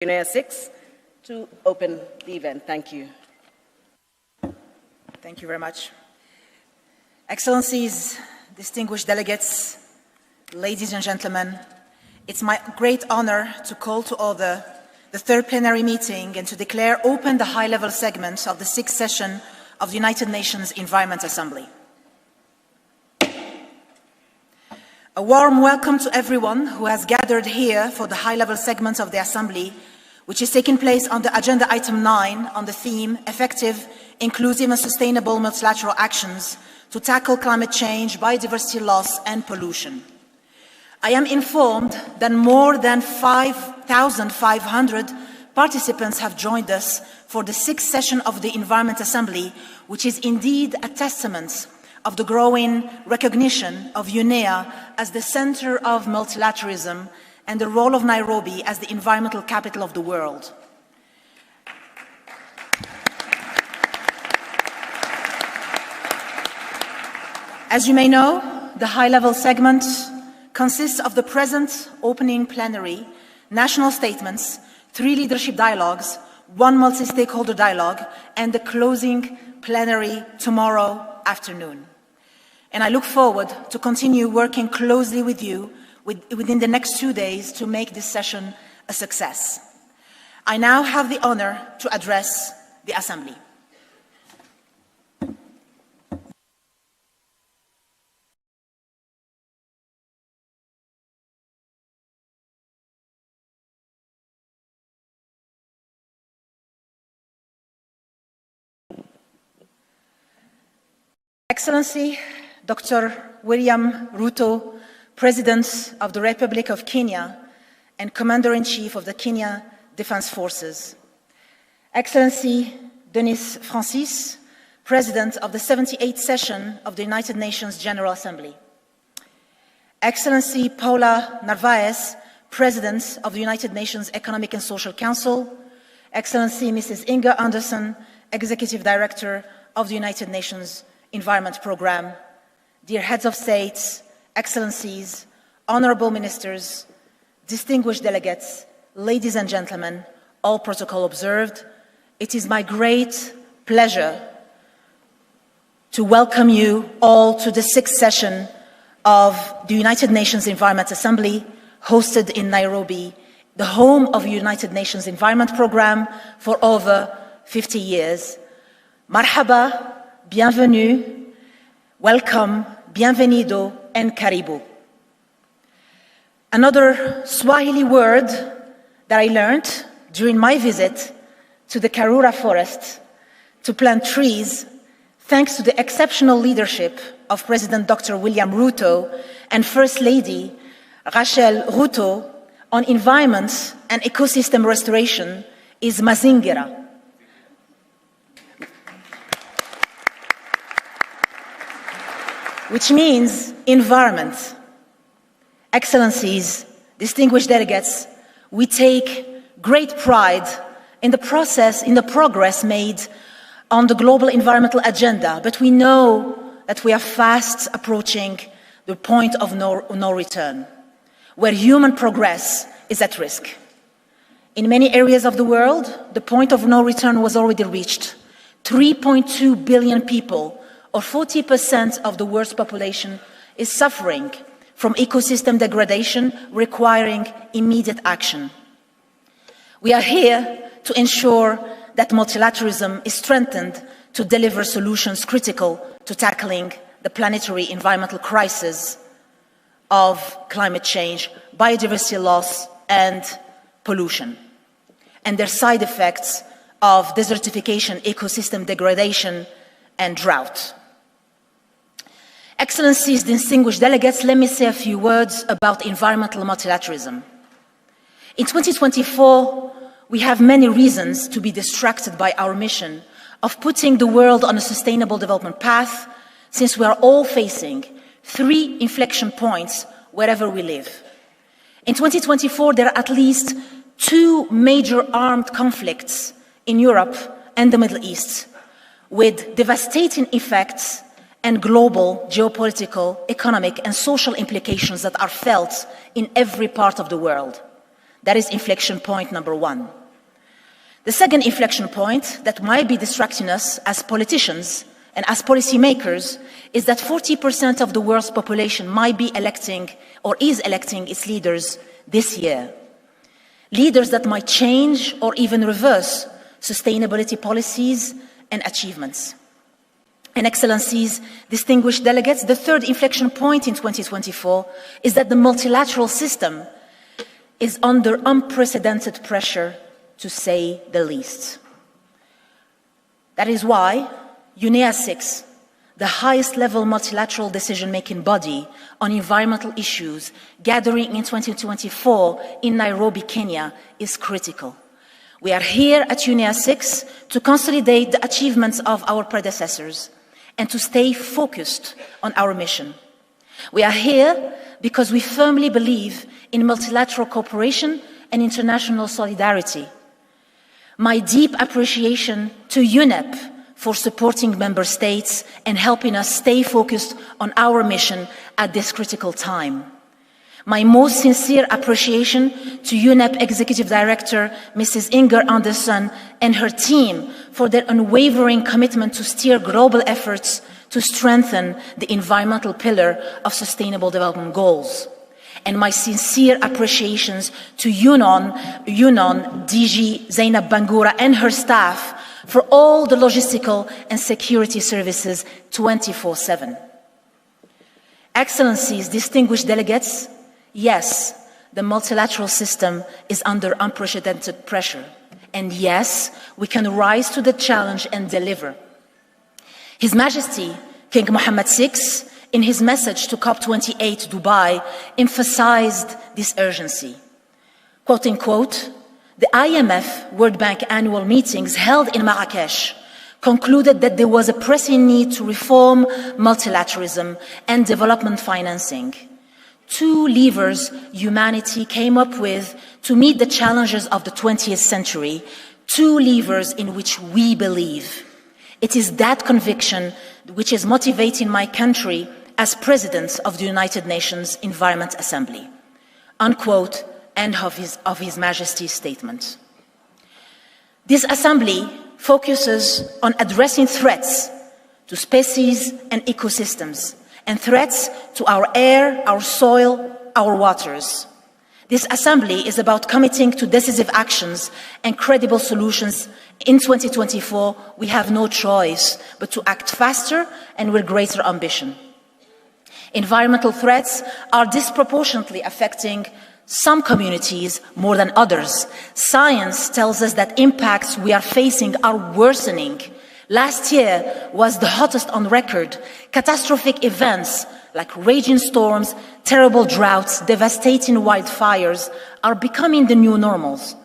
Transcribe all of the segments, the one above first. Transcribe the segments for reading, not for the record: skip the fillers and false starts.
Unea 6 to open the event. Thank you. Thank you very much. Excellencies, distinguished delegates, ladies and gentlemen, it's my great honor to call to order the third plenary meeting and to declare open the high-level segment of the sixth session of the United Nations Environment Assembly. A warm welcome to everyone who has gathered here for the high-level segment of the Assembly, which is taking place under Agenda Item 9 on the theme Effective, Inclusive and Sustainable Multilateral Actions to Tackle Climate Change, Biodiversity Loss and Pollution. I am informed that more than 5,500 participants have joined us for the sixth session of the Environment Assembly, which is indeed a testament of the growing recognition of UNEA as the center of multilateralism and the role of Nairobi as the environmental capital of the world. As you may know, the high-level segment consists of the present opening plenary, national statements, 3 leadership dialogues, 1 multi-stakeholder dialogue, and the closing plenary tomorrow afternoon. And I look forward to continue working closely with you within the next 2 days to make this session a success. I now have the honor to address the Assembly. Excellency, Dr. William Ruto, President of the Republic of Kenya and Commander-in-Chief of the Kenya Defense Forces. Excellency Denis Francis, President of the 78th session of the United Nations General Assembly. Excellency Paula Narvaez, President of the United Nations Economic and Social Council. Excellency Mrs. Inga Anderson, Executive Director of the United Nations Environment Programme. Dear Heads of States, Excellencies, Honourable Ministers, distinguished delegates, ladies and gentlemen, all protocol observed, it is my great pleasure to welcome you all to the sixth session of the United Nations Environment Assembly, hosted in Nairobi, the home of the United Nations Environment Programme for over 50 years. Marhaba, bienvenue, welcome, bienvenido, and karibu. Another Swahili word that I learned during my visit to the Karura forest to plant trees, thanks to the exceptional leadership of President Dr. William Ruto and First Lady Rachel Ruto on environment and ecosystem restoration, is mazingira. Which means environment. Excellencies, distinguished delegates, we take great pride in the progress made on the global environmental agenda, but we know that we are fast approaching the point of no return, where human progress is at risk. In many areas of the world, the point of no return was already reached. 3.2 billion people, or 40% of the world's population, is suffering from ecosystem degradation, requiring immediate action. We are here to ensure that multilateralism is strengthened to deliver solutions critical to tackling the planetary environmental crisis of climate change, biodiversity loss, and pollution, and their side effects of desertification, ecosystem degradation, and drought. Excellencies, distinguished delegates, let me say a few words about environmental multilateralism. In 2024, we have many reasons to be distracted by our mission of putting the world on a sustainable development path, since we are all facing 3 inflection points wherever we live. In 2024, there are at least 2 major armed conflicts in Europe and the Middle East, with devastating effects and global geopolitical, economic, and social implications that are felt in every part of the world. That is inflection point number one. The second inflection point that might be distracting us as politicians and as policymakers is that 40% of the world's population might be electing or is electing its leaders this year. Leaders that might change or even reverse sustainability policies and achievements. And Excellencies, distinguished delegates, the third inflection point in 2024 is that the multilateral system is under unprecedented pressure, to say the least. That is why UNEA 6, the highest level multilateral decision-making body on environmental issues gathering in 2024 in Nairobi, Kenya, is critical. We are here at UNEA 6 to consolidate the achievements of our predecessors and to stay focused on our mission. We are here because we firmly believe in multilateral cooperation and international solidarity. My deep appreciation to UNEP for supporting member states and helping us stay focused on our mission at this critical time. My most sincere appreciation to UNEP Executive Director, Mrs. Inger Anderson, and her team for their unwavering commitment to steer global efforts to strengthen the environmental pillar of Sustainable Development Goals. And my sincere appreciations to UNON DG Zainab Bangura and her staff for all the logistical and security services 24/7. Excellencies, distinguished delegates, yes, the multilateral system is under unprecedented pressure. And yes, we can rise to the challenge and deliver. His Majesty, King Mohammed VI, in his message to COP28 Dubai, emphasized this urgency. Quoting, quote, the IMF World Bank annual meetings held in Marrakesh concluded that there was a pressing need to reform multilateralism and development financing. Two levers humanity came up with to meet the challenges of the 20th century, two levers in which we believe. It is that conviction which is motivating my country as President of the United Nations Environment Assembly. Unquote, end of His Majesty's statement. This Assembly focuses on addressing threats to species and ecosystems, and threats to our air, our soil, our waters. This Assembly is about committing to decisive actions and credible solutions. In 2024, we have no choice but to act faster and with greater ambition. Environmental threats are disproportionately affecting some communities more than others. Science tells us that impacts we are facing are worsening. Last year was the hottest on record. Catastrophic events like raging storms, terrible droughts, devastating wildfires are becoming the new normals.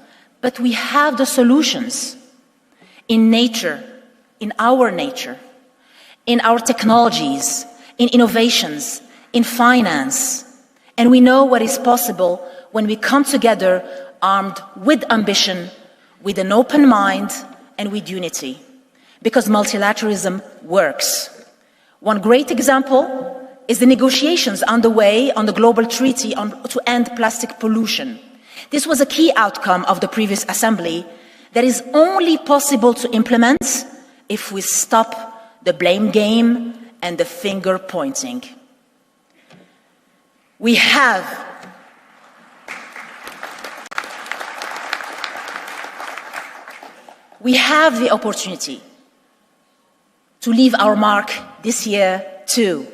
But we have the solutions in nature, in our nature, in our technologies, in innovations, in finance. And we know what is possible when we come together armed with ambition, with an open mind, and with unity. Because multilateralism works. One great example is the negotiations underway on the global treaty to end plastic pollution. This was a key outcome of the previous Assembly that is only possible to implement if we stop the blame game and the finger pointing. We have the opportunity to leave our mark this year too,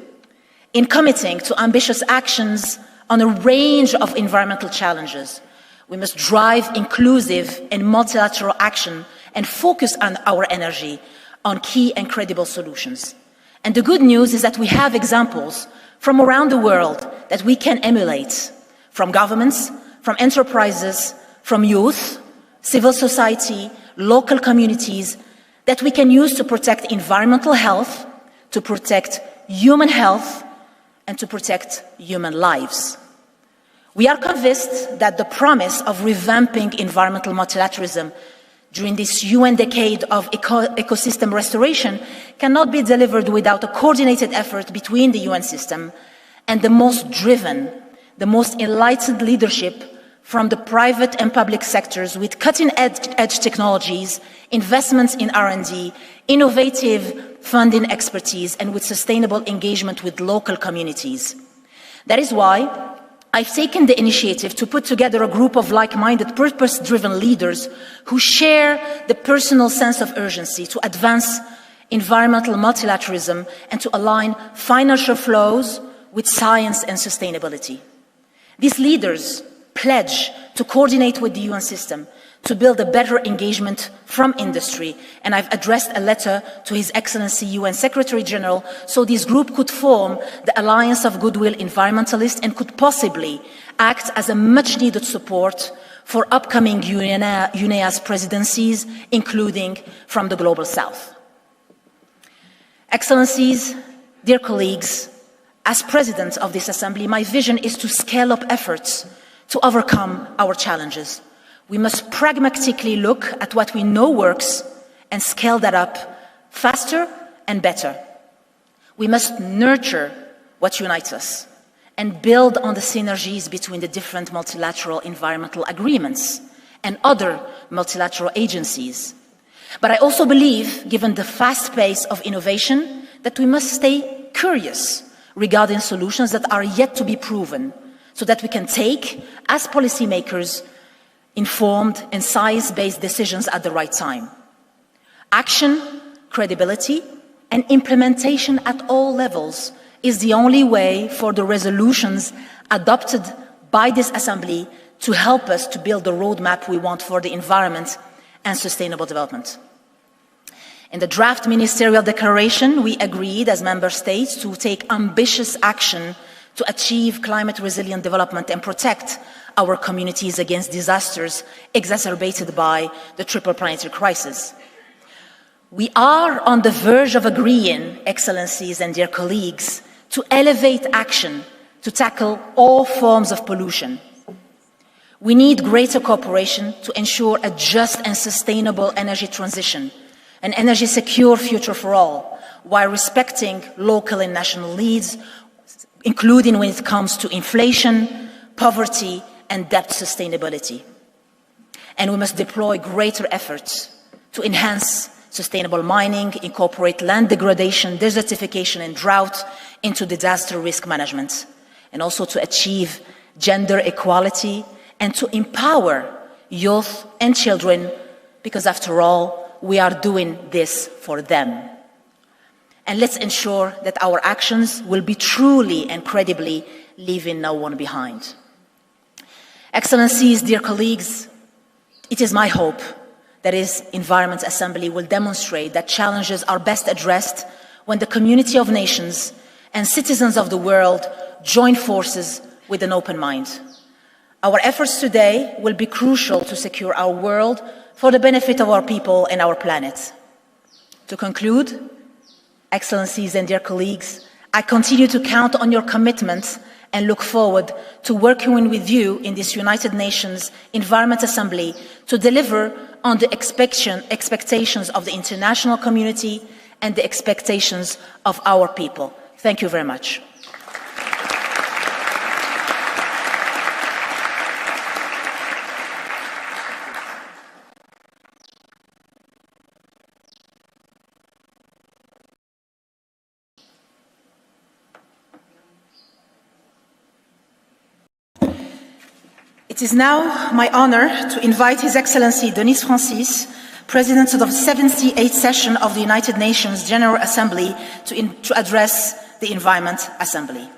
in committing to ambitious actions on a range of environmental challenges. We must drive inclusive and multilateral action and focus on our energy on key and credible solutions. And the good news is that we have examples from around the world that we can emulate, from governments, from enterprises, from youth, civil society, local communities, that we can use to protect environmental health, to protect human health, and to protect human lives. We are convinced that the promise of revamping environmental multilateralism during this UN decade of ecosystem restoration cannot be delivered without a coordinated effort between the UN system and the most driven, the most enlightened leadership from the private and public sectors with cutting-edge technologies, investments in R&D, innovative funding expertise, and with sustainable engagement with local communities. That is why I've taken the initiative to put together a group of like-minded, purpose-driven leaders who share the personal sense of urgency to advance environmental multilateralism and to align financial flows with science and sustainability. These leaders pledge to coordinate with the UN system to build a better engagement from industry, and I've addressed a letter to His Excellency UN Secretary General so this group could form the Alliance of Goodwill Environmentalists and could possibly act as a much-needed support for upcoming UNEA's presidencies, including from the Global South. Excellencies, dear colleagues, as President of this Assembly, my vision is to scale up efforts to overcome our challenges. We must pragmatically look at what we know works and scale that up faster and better. We must nurture what unites us and build on the synergies between the different multilateral environmental agreements and other multilateral agencies. But I also believe, given the fast pace of innovation, that we must stay curious regarding solutions that are yet to be proven, so that we can take, as policymakers, informed and science-based decisions at the right time. Action, credibility, and implementation at all levels is the only way for the resolutions adopted by this Assembly to help us to build the roadmap we want for the environment and sustainable development. In the draft ministerial declaration, we agreed as member states to take ambitious action to achieve climate-resilient development and protect our communities against disasters exacerbated by the triple planetary crisis. We are on the verge of agreeing, Excellencies and dear colleagues, to elevate action to tackle all forms of pollution. We need greater cooperation to ensure a just and sustainable energy transition, an energy-secure future for all, while respecting local and national needs, including when it comes to inflation, poverty, and debt sustainability. And we must deploy greater efforts to enhance sustainable mining, incorporate land degradation, desertification, and drought into disaster risk management, and also to achieve gender equality and to empower youth and children, because after all, we are doing this for them. And let's ensure that our actions will be truly and credibly leaving no one behind. Excellencies, dear colleagues, it is my hope that this Environment Assembly will demonstrate that challenges are best addressed when the community of nations and citizens of the world join forces with an open mind. Our efforts today will be crucial to secure our world for the benefit of our people and our planet. To conclude, Excellencies and dear colleagues, I continue to count on your commitment and look forward to working with you in this United Nations Environment Assembly to deliver on the expectations of the international community and the expectations of our people. Thank you very much. It is now my honor to invite His Excellency Denis Francis, President of the 78th session of the United Nations General Assembly, to address the Environment Assembly.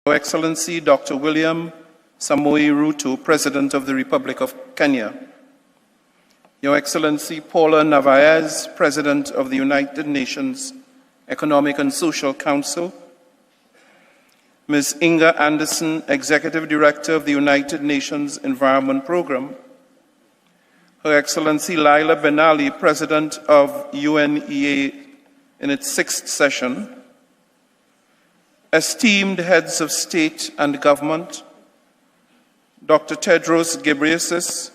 Your Excellency Dr. William Samoei Ruto, President of the Republic of Kenya. Your Excellency Paula Narvaez, President of the United Nations Economic and Social Council. Ms. Inga Anderson, Executive Director of the United Nations Environment Programme. Her Excellency Laila Ben Ali, President of UNEA in its 6th session. Esteemed heads of state and government, Dr. Tedros Ghebreyesus,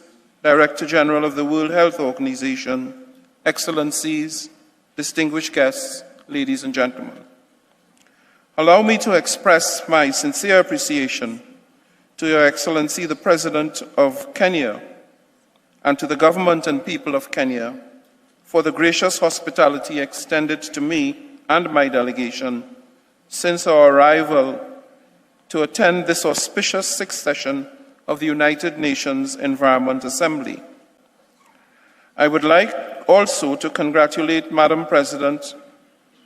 Director General of the World Health Organization, Excellencies, distinguished guests, ladies and gentlemen. Allow me to express my sincere appreciation to Your Excellency, the President of Kenya, and to the government and people of Kenya for the gracious hospitality extended to me and my delegation since our arrival to attend this auspicious sixth session of the United Nations Environment Assembly. I would like also to congratulate Madam President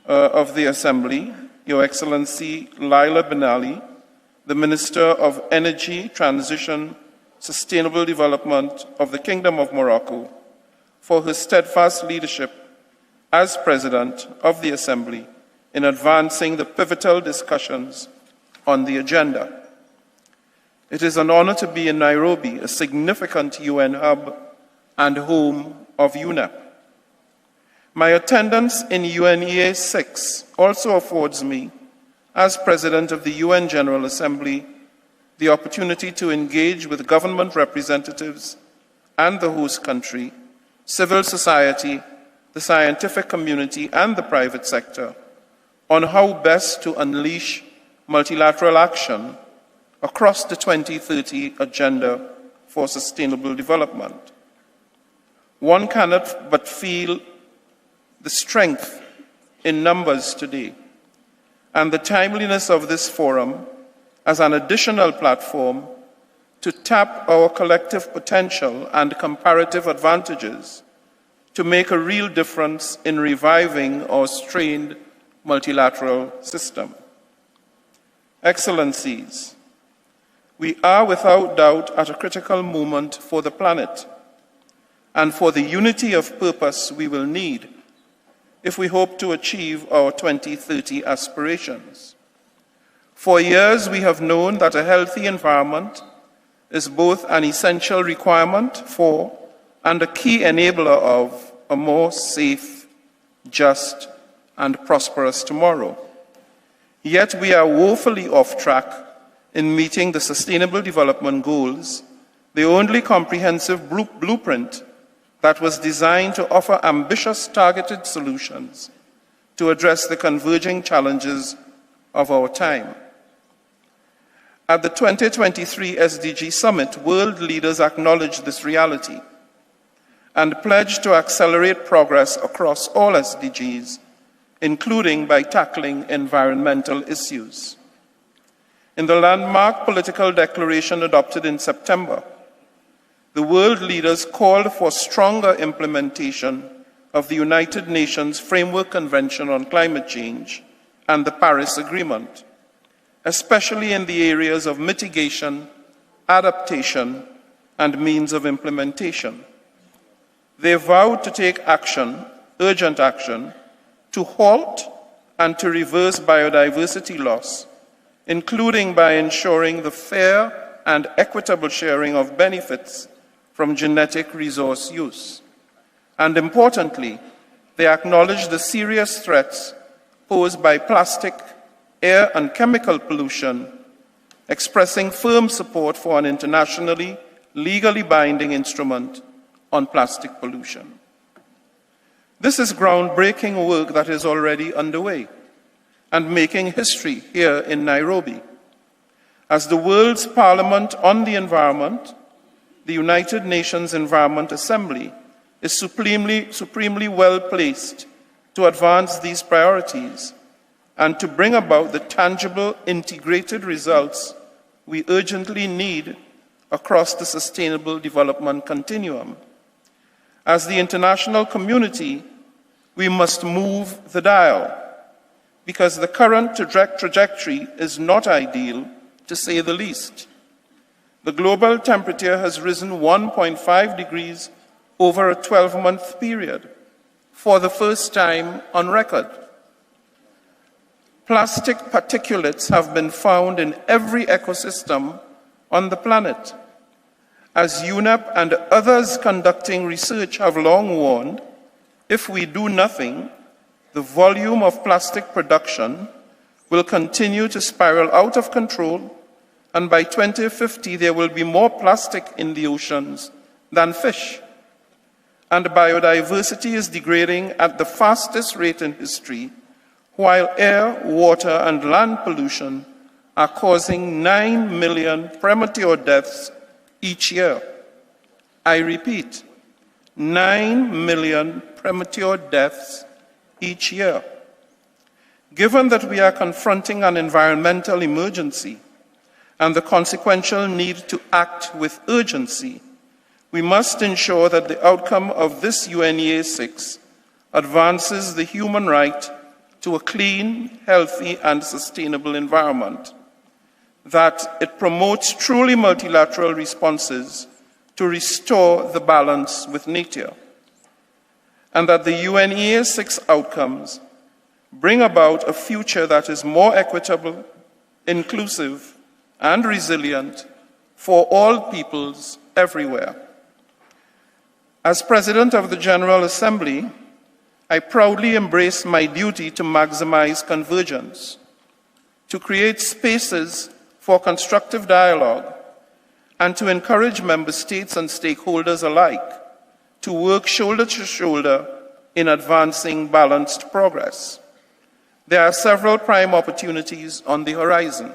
of the Assembly, Your Excellency Laila Benali, the Minister of Energy, Transition, Sustainable Development of the Kingdom of Morocco, for her steadfast leadership as President of the Assembly in advancing the pivotal discussions on the agenda. It is an honor to be in Nairobi, a significant UN hub and home of UNEP. My attendance in UNEA 6 also affords me, as President of the UN General Assembly, the opportunity to engage with government representatives and the host country, civil society, the scientific community, and the private sector on how best to unleash multilateral action across the 2030 Agenda for Sustainable Development. One cannot but feel the strength in numbers today and the timeliness of this forum as an additional platform to tap our collective potential and comparative advantages to make a real difference in reviving our strained multilateral system. Excellencies, we are without doubt at a critical moment for the planet and for the unity of purpose we will need if we hope to achieve our 2030 aspirations. For years, we have known that a healthy environment is both an essential requirement for and a key enabler of a more safe, just, and prosperous tomorrow. Yet we are woefully off track in meeting the Sustainable Development Goals, the only comprehensive blueprint that was designed to offer ambitious, targeted solutions to address the converging challenges of our time. At the 2023 SDG Summit, world leaders acknowledged this reality and pledged to accelerate progress across all SDGs, including by tackling environmental issues. In the landmark political declaration adopted in September, the world leaders called for stronger implementation of the United Nations Framework Convention on Climate Change and the Paris Agreement, especially in the areas of mitigation, adaptation, and means of implementation. They vowed to take action, urgent action, to halt and to reverse biodiversity loss, including by ensuring the fair and equitable sharing of benefits from genetic resource use. And importantly, they acknowledged the serious threats posed by plastic, air and chemical pollution, expressing firm support for an internationally, legally binding instrument on plastic pollution. This is groundbreaking work that is already underway and making history here in Nairobi. As the world's Parliament on the Environment, the United Nations Environment Assembly is supremely well placed to advance these priorities and to bring about the tangible, integrated results we urgently need across the sustainable development continuum. As the international community, we must move the dial, because the current trajectory is not ideal, to say the least. The global temperature has risen 1.5 degrees over a 12-month period, for the first time on record. Plastic particulates have been found in every ecosystem on the planet. As UNEP and others conducting research have long warned, if we do nothing, the volume of plastic production will continue to spiral out of control, and by 2050 there will be more plastic in the oceans than fish, and biodiversity is degrading at the fastest rate in history, while air, water, and land pollution are causing 9 million premature deaths each year. I repeat, 9 million premature deaths each year. Given that we are confronting an environmental emergency and the consequential need to act with urgency, we must ensure that the outcome of this UNEA 6 advances the human right to a clean, healthy, and sustainable environment, that it promotes truly multilateral responses to restore the balance with nature, and that the UNEA 6 outcomes bring about a future that is more equitable, inclusive, and resilient for all peoples everywhere. As President of the General Assembly, I proudly embrace my duty to maximize convergence, to create spaces for constructive dialogue, and to encourage member states and stakeholders alike to work shoulder to shoulder in advancing balanced progress. There are several prime opportunities on the horizon.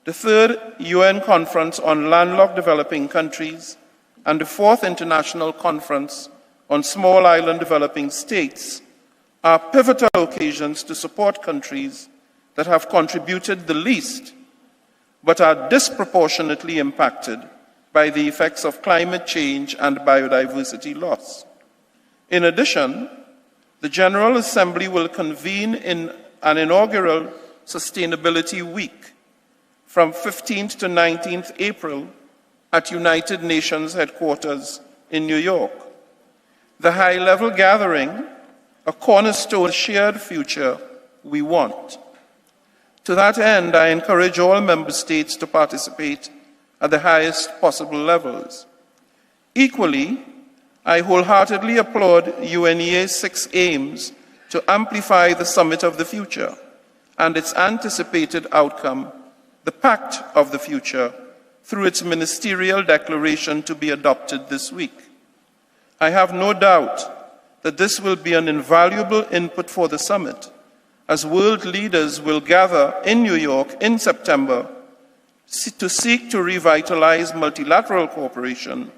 The 3rd UN Conference on Landlocked Developing Countries and the 4th International Conference on Small Island Developing States are pivotal occasions to support countries that have contributed the least but are disproportionately impacted by the effects of climate change and biodiversity loss. In addition, the General Assembly will convene in an inaugural Sustainability Week from 15th to 19th April at United Nations headquarters in New York. The high-level gathering, a cornerstone shared future we want. To that end, I encourage all member states to participate at the highest possible levels. Equally, I wholeheartedly applaud UNEA 6 aims to amplify the Summit of the Future and its anticipated outcome, the Pact of the Future, through its ministerial declaration to be adopted this week. I have no doubt that this will be an invaluable input for the summit, as world leaders will gather in New York in September to seek to revitalize multilateral cooperation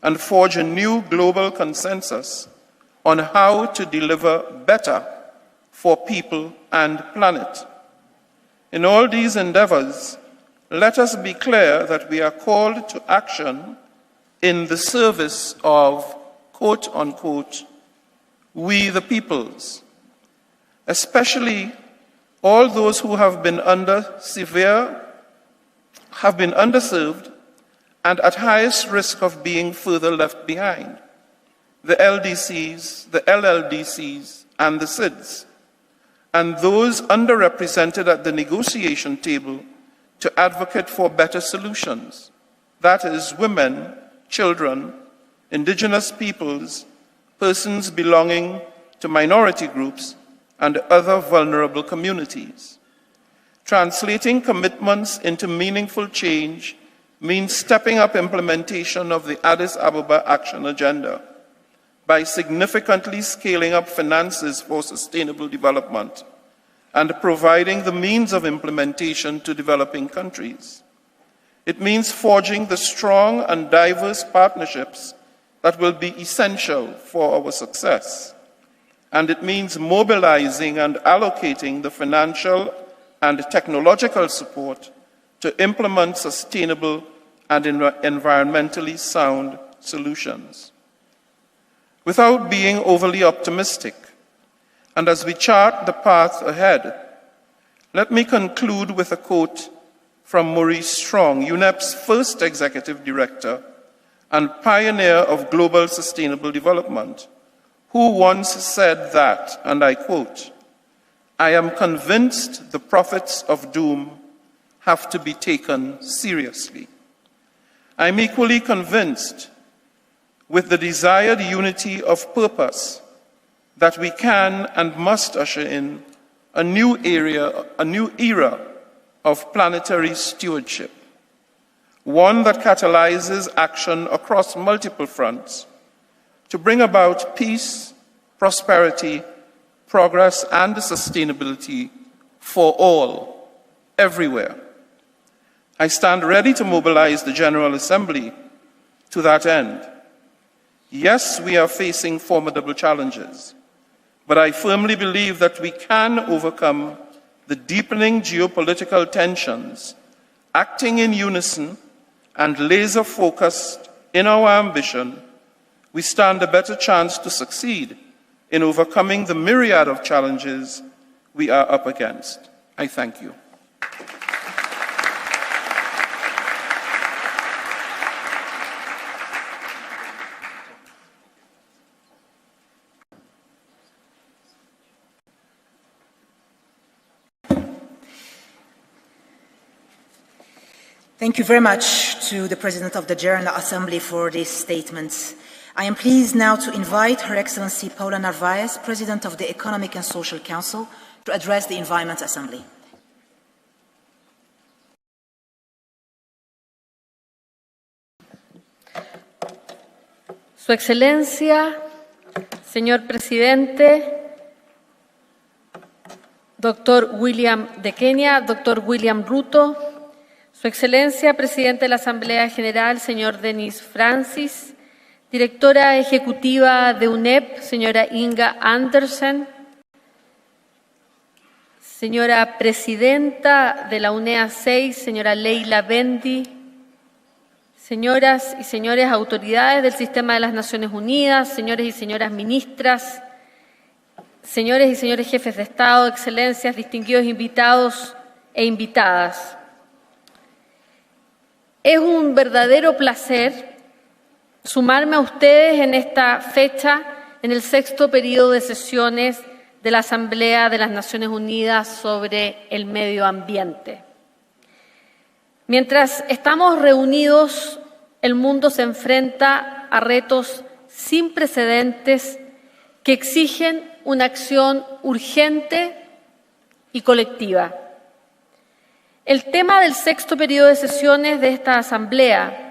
and forge a new global consensus on how to deliver better for people and planet. In all these endeavors, let us be clear that we are called to action in the service of, quote unquote, we the peoples, especially all those who have been underserved and at highest risk of being further left behind, the LDCs, the LLDCs, and the SIDS, and those underrepresented at the negotiation table to advocate for better solutions, that is, women, children, indigenous peoples, persons belonging to minority groups, and other vulnerable communities. Translating commitments into meaningful change means stepping up implementation of the Addis Ababa Action Agenda by significantly scaling up finances for sustainable development and providing the means of implementation to developing countries. It means forging the strong and diverse partnerships that will be essential for our success. And it means mobilizing and allocating the financial and technological support to implement sustainable and environmentally sound solutions. Without being overly optimistic, and as we chart the path ahead, let me conclude with a quote from Maurice Strong, UNEP's first executive director and pioneer of global sustainable development, who once said that, and I quote, "I am convinced the prophets of doom have to be taken seriously. I'm equally convinced with the desired unity of purpose that we can and must usher in a new era of planetary stewardship, one that catalyzes action across multiple fronts to bring about peace, prosperity, progress, and sustainability for all, everywhere. I stand ready to mobilize the General Assembly to that end. Yes, we are facing formidable challenges, but I firmly believe that we can overcome the deepening geopolitical tensions, acting in unison and laser-focused in our ambition. We stand a better chance to succeed in overcoming the myriad of challenges we are up against. I thank you. Thank you very much to the President of the General Assembly for these statements. I am pleased now to invite Her Excellency Paula Narvaez, President of the Economic and Social Council, to address the Environment Assembly. Su Excelencia, señor Presidente, Dr. William de Kenia, Dr. William Ruto, Su Excelencia, Presidente de la Asamblea General, señor Denis Francis, Directora Ejecutiva de UNEP, señora Inga Andersen, señora Presidenta de la UNEA 6, señora Leila Bendi, señoras y señores autoridades del Sistema de las Naciones Unidas, señores y señoras ministras, señores y señores jefes de Estado, excelencias, distinguidos invitados e invitadas. Es un verdadero placer sumarme a ustedes en esta fecha, en el 6º periodo de sesiones de la Asamblea de las Naciones Unidas sobre el medio ambiente. Mientras estamos reunidos, el mundo se enfrenta a retos sin precedentes que exigen una acción urgente y colectiva. El tema del 6º periodo de sesiones de esta Asamblea,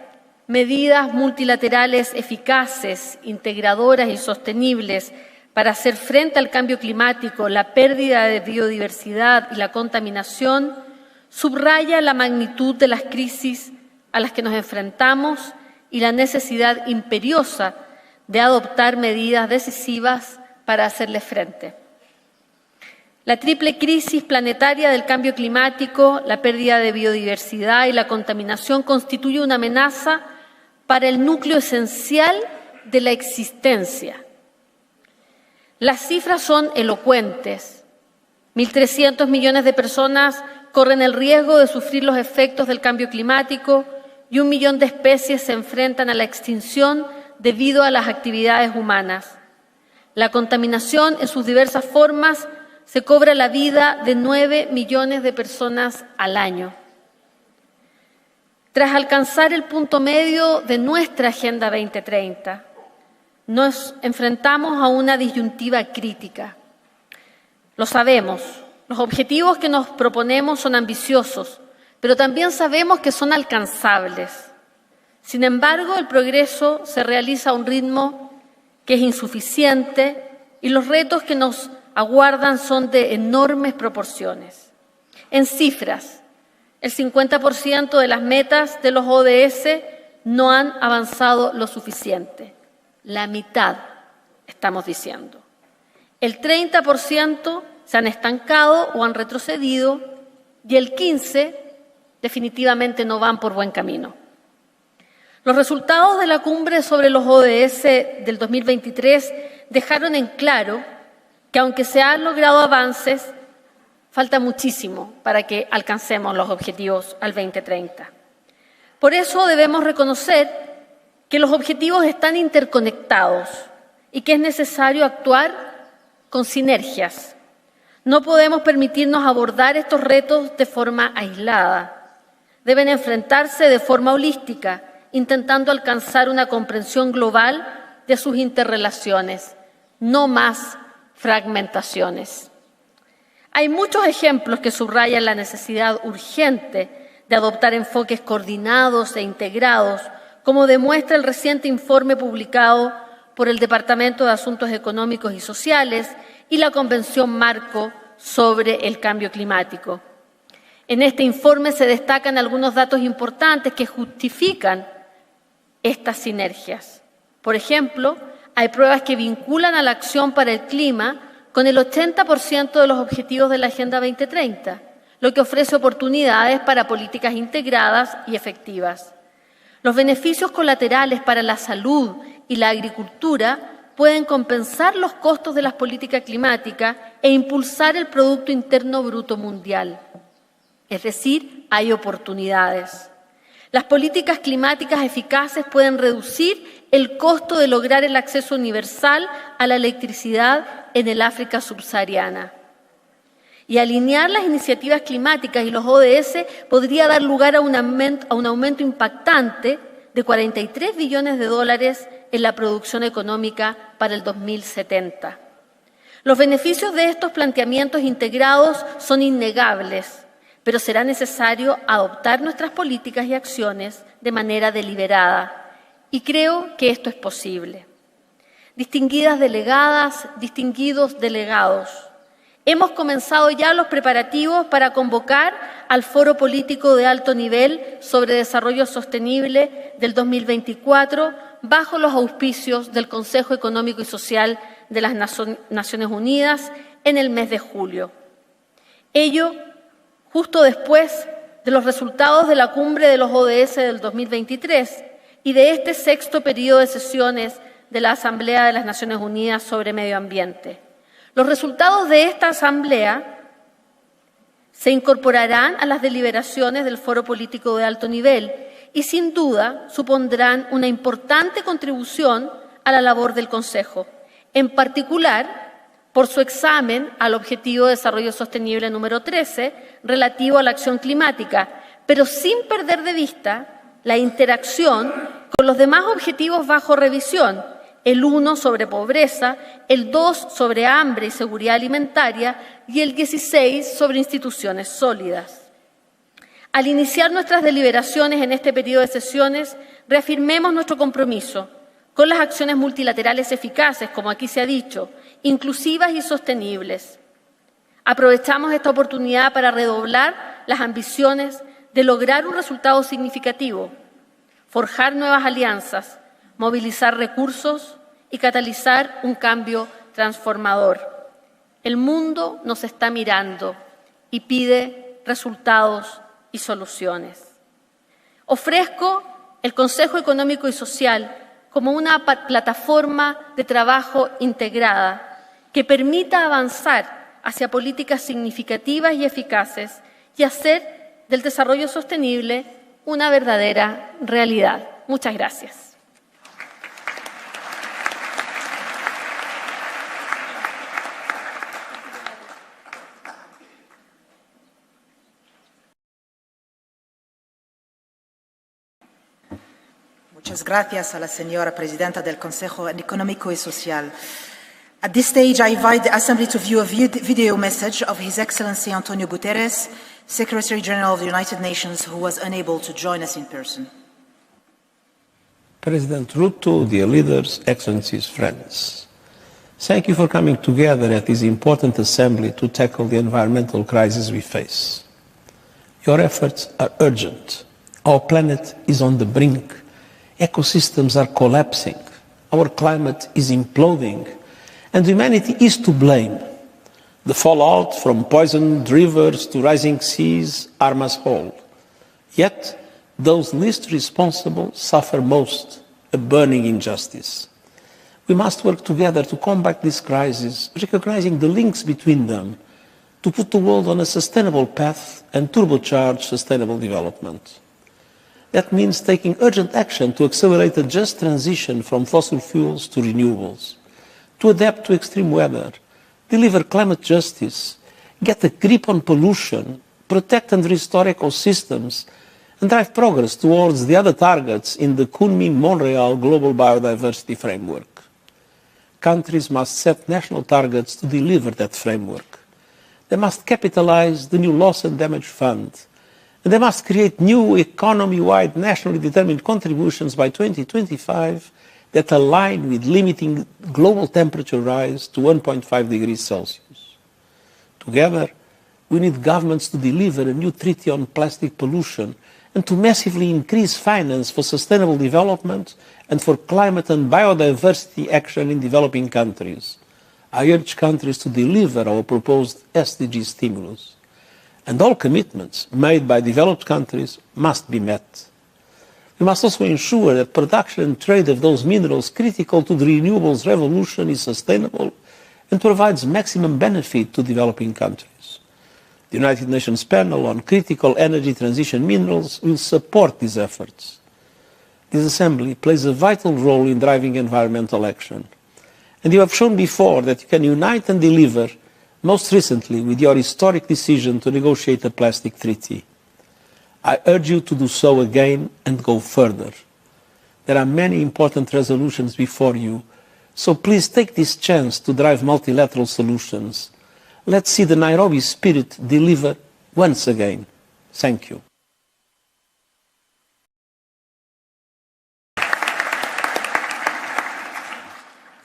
medidas multilaterales eficaces, integradoras y sostenibles para hacer frente al cambio climático, la pérdida de biodiversidad y la contaminación, subraya la magnitud de las crisis a las que nos enfrentamos y la necesidad imperiosa de adoptar medidas decisivas para hacerles frente. La triple crisis planetaria del cambio climático, la pérdida de biodiversidad y la contaminación constituye una amenaza para el núcleo esencial de la existencia. Las cifras son elocuentes. 1.300 millones de personas corren el riesgo de sufrir los efectos del cambio climático y 1 millón de especies se enfrentan a la extinción debido a las actividades humanas. La contaminación en sus diversas formas se cobra la vida de 9 millones de personas al año. Tras alcanzar el punto medio de nuestra Agenda 2030, nos enfrentamos a una disyuntiva crítica. Lo sabemos, los objetivos que nos proponemos son ambiciosos, pero también sabemos que son alcanzables. Sin embargo, el progreso se realiza a un ritmo que es insuficiente y los retos que nos aguardan son de enormes proporciones. En cifras, el 50% de las metas de los ODS no han avanzado lo suficiente. La mitad, estamos diciendo. El 30% se han estancado o han retrocedido y el 15% definitivamente no van por buen camino. Los resultados de la cumbre sobre los ODS del 2023 dejaron en claro que aunque se han logrado avances, falta muchísimo para que alcancemos los objetivos al 2030. Por eso debemos reconocer que los objetivos están interconectados y que es necesario actuar con sinergias. No podemos permitirnos abordar estos retos de forma aislada. Deben enfrentarse de forma holística, intentando alcanzar una comprensión global de sus interrelaciones, no más fragmentaciones. Hay muchos ejemplos que subrayan la necesidad urgente de adoptar enfoques coordinados e integrados, como demuestra el reciente informe publicado por el Departamento de Asuntos Económicos y Sociales y la Convención Marco sobre el Cambio Climático. En este informe se destacan algunos datos importantes que justifican estas sinergias. Por ejemplo, hay pruebas que vinculan a la acción para el clima con el 80% de los objetivos de la Agenda 2030, lo que ofrece oportunidades para políticas integradas y efectivas. Los beneficios colaterales para la salud y la agricultura pueden compensar los costos de las políticas climáticas e impulsar el Producto Interno Bruto mundial. Es decir, hay oportunidades. Las políticas climáticas eficaces pueden reducir el costo de lograr el acceso universal a la electricidad en el África subsahariana. Y alinear las iniciativas climáticas y los ODS podría dar lugar a un aumento impactante de 43 billones de dólares en la producción económica para el 2070. Los beneficios de estos planteamientos integrados son innegables, pero será necesario adoptar nuestras políticas y acciones de manera deliberada. Y creo que esto es posible. Distinguidas delegadas, distinguidos delegados, hemos comenzado ya los preparativos para convocar al Foro Político de Alto Nivel sobre Desarrollo Sostenible del 2024 bajo los auspicios del Consejo Económico y Social de las Naciones Unidas en el mes de julio. Ello justo después de los resultados de la cumbre de los ODS del 2023 y de este sexto periodo de sesiones de la Asamblea de las Naciones Unidas sobre Medio Ambiente. Los resultados de esta asamblea se incorporarán a las deliberaciones del Foro Político de Alto Nivel y sin duda supondrán una importante contribución a la labor del Consejo, en particular por su examen al Objetivo de Desarrollo Sostenible número 13 relativo a la acción climática, pero sin perder de vista la interacción con los demás objetivos bajo revisión, el 1 sobre pobreza, el 2 sobre hambre y seguridad alimentaria y el 16 sobre instituciones sólidas. Al iniciar nuestras deliberaciones en este periodo de sesiones, reafirmemos nuestro compromiso con las acciones multilaterales eficaces, como aquí se ha dicho, inclusivas y sostenibles. Aprovechamos esta oportunidad para redoblar las ambiciones de lograr un resultado significativo, forjar nuevas alianzas, movilizar recursos y catalizar un cambio transformador. El mundo nos está mirando y pide resultados y soluciones. Ofrezco el Consejo Económico y Social como una plataforma de trabajo integrada que permita avanzar hacia políticas significativas y eficaces y hacer del desarrollo sostenible una verdadera realidad. Muchas gracias. Muchas gracias a la señora Presidenta del Consejo Económico y Social. At this stage, I invite the Assembly to view a video message of His Excellency Antonio Guterres, Secretary General of the United Nations, who was unable to join us in person. President Ruto, dear leaders, excellencies, friends, thank you for coming together at this important assembly to tackle the environmental crisis we face. Your efforts are urgent. Our planet is on the brink. Ecosystems are collapsing. Our climate is imploding. And humanity is to blame. The fallout from poisoned rivers to rising seas harm us all. Yet, those least responsible suffer most, a burning injustice. We must work together to combat this crisis, recognizing the links between them, to put the world on a sustainable path and turbocharge sustainable development. That means taking urgent action to accelerate a just transition from fossil fuels to renewables, to adapt to extreme weather, deliver climate justice, get a grip on pollution, protect and restore ecosystems, and drive progress towards the other targets in the Kunming-Montreal Global Biodiversity Framework. Countries must set national targets to deliver that framework. They must capitalize the new Loss and Damage Fund And they must create new economy-wide, nationally determined contributions by 2025 that align with limiting global temperature rise to 1.5 degrees Celsius. Together, we need governments to deliver a new treaty on plastic pollution and to massively increase finance for sustainable development and for climate and biodiversity action in developing countries. I urge countries to deliver our proposed SDG stimulus. And all commitments made by developed countries must be met. We must also ensure that production and trade of those minerals critical to the renewables revolution is sustainable and provides maximum benefit to developing countries. The United Nations panel on critical energy transition minerals will support these efforts. This Assembly plays a vital role in driving environmental action. And you have shown before that you can unite and deliver, most recently with your historic decision to negotiate a plastic treaty. I urge you to do so again and go further. There are many important resolutions before you, so please take this chance to drive multilateral solutions. Let's see the Nairobi spirit deliver once again. Thank you.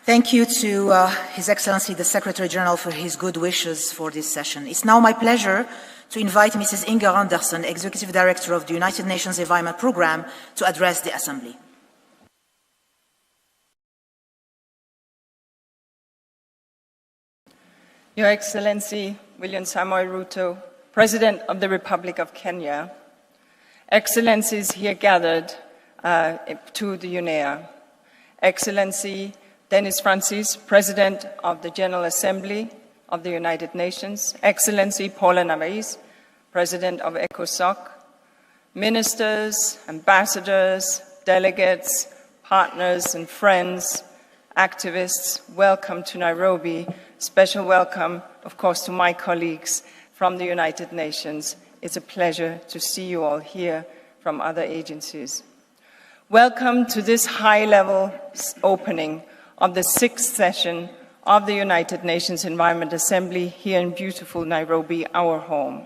Thank you to His Excellency the Secretary General for his good wishes for this session. It's now my pleasure to invite Mrs. Inger Anderson, Executive Director of the United Nations Environment Programme, to address the Assembly. Your Excellency William Samoei Ruto, President of the Republic of Kenya, Excellencies here gathered to the UNEA, Excellency Denis Francis, President of the General Assembly of the United Nations, Excellency Paula Navais, President of ECOSOC, ministers, ambassadors, delegates, partners and friends, activists, welcome to Nairobi. Special welcome, of course, to my colleagues from the United Nations. It's a pleasure to see you all here from other agencies. Welcome to this high-level opening of the 6th session of the United Nations Environment Assembly here in beautiful Nairobi, our home,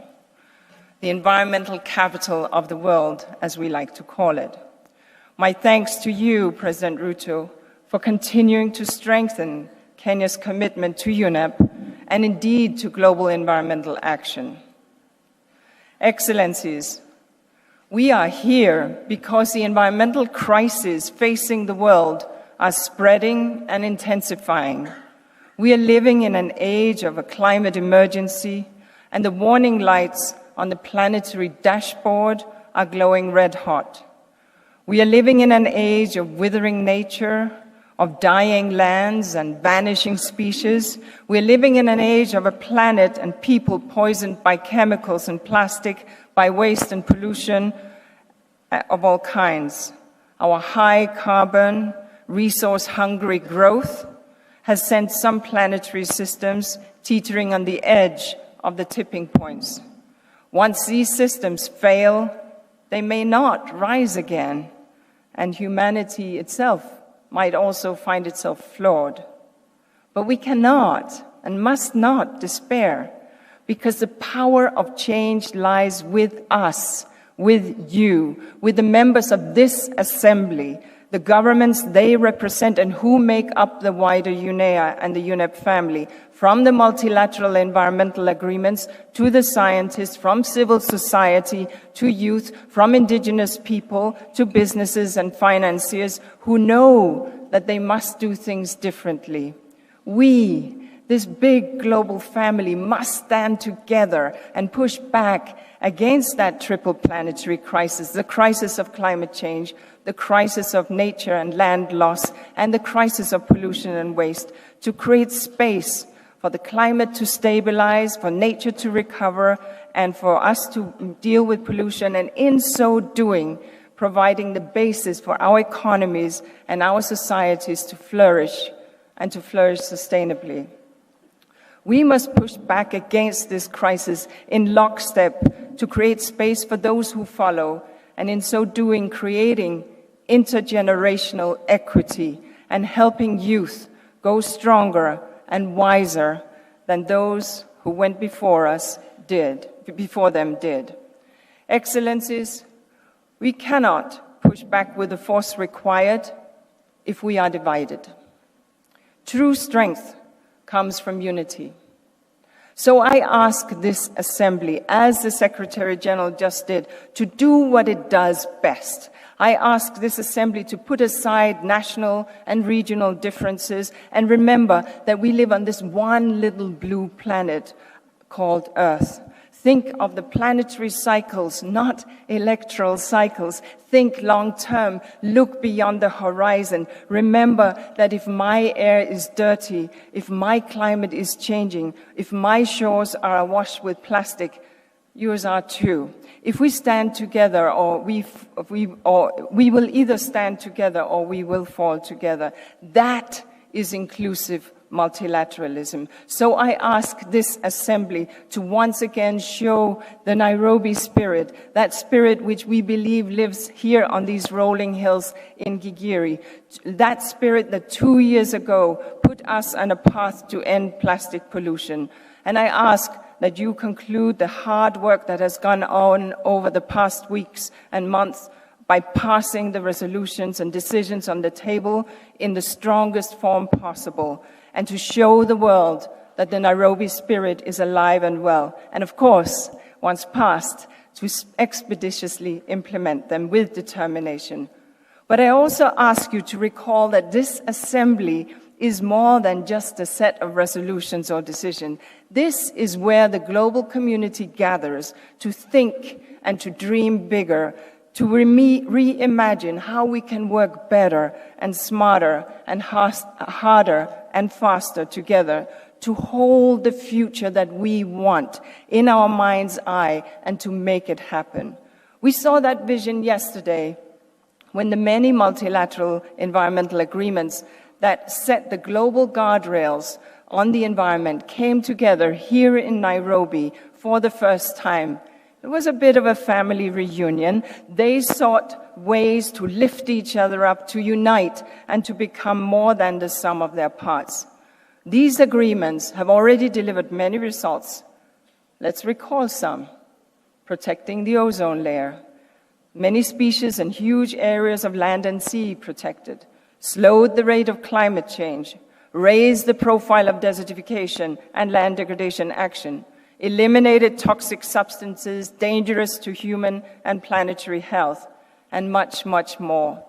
the environmental capital of the world, as we like to call it. My thanks to you, President Ruto, for continuing to strengthen Kenya's commitment to UNEP and indeed to global environmental action. Excellencies, we are here because the environmental crises facing the world are spreading and intensifying. We are living in an age of a climate emergency, and the warning lights on the planetary dashboard are glowing red hot. We are living in an age of withering nature, of dying lands and vanishing species. We're living in an age of a planet and people poisoned by chemicals and plastic, by waste and pollution of all kinds. Our high carbon, resource-hungry growth has sent some planetary systems teetering on the edge of the tipping points. Once these systems fail, they may not rise again, and humanity itself might also find itself flawed. But we cannot and must not despair, because the power of change lies with us, with you, with the members of this Assembly, the governments they represent and who make up the wider UNEA and the UNEP family, from the multilateral environmental agreements to the scientists, from civil society to youth, from indigenous people to businesses and financiers who know that they must do things differently. We, this big global family, must stand together and push back against that triple planetary crisis, the crisis of climate change, the crisis of nature and land loss, and the crisis of pollution and waste, to create space for the climate to stabilize, for nature to recover, and for us to deal with pollution, and in so doing, providing the basis for our economies and our societies to flourish, and to flourish sustainably. We must push back against this crisis in lockstep to create space for those who follow, and in so doing, creating intergenerational equity and helping youth go stronger and wiser than those who went before them did. Excellencies, we cannot push back with the force required if we are divided. True strength comes from unity. So I ask this Assembly, as the Secretary General just did, to do what it does best. I ask this Assembly to put aside national and regional differences and remember that we live on this one little blue planet called Earth. Think of the planetary cycles, not electoral cycles. Think long-term. Look beyond the horizon. Remember that if my air is dirty, if my climate is changing, if my shores are awash with plastic, yours are too. If we stand together, or we will either stand together or we will fall together. That is inclusive multilateralism. So I ask this Assembly to once again show the Nairobi spirit, that spirit which we believe lives here on these rolling hills in Gigiri, that spirit that 2 years ago put us on a path to end plastic pollution. And I ask that you conclude the hard work that has gone on over the past weeks and months by passing the resolutions and decisions on the table in the strongest form possible, and to show the world that the Nairobi spirit is alive and well. And of course, once passed, to expeditiously implement them with determination. But I also ask you to recall that this Assembly is more than just a set of resolutions or decisions. This is where the global community gathers to think and to dream bigger, to reimagine how we can work better and smarter and harder and faster together to hold the future that we want in our mind's eye and to make it happen. We saw that vision yesterday when the many multilateral environmental agreements that set the global guardrails on the environment came together here in Nairobi for the first time. It was a bit of a family reunion. They sought ways to lift each other up, to unite, and to become more than the sum of their parts. These agreements have already delivered many results. Let's recall some. Protecting the ozone layer. Many species and huge areas of land and sea protected. Slowed the rate of climate change. Raised the profile of desertification and land degradation action. Eliminated toxic substances dangerous to human and planetary health, and much, much more.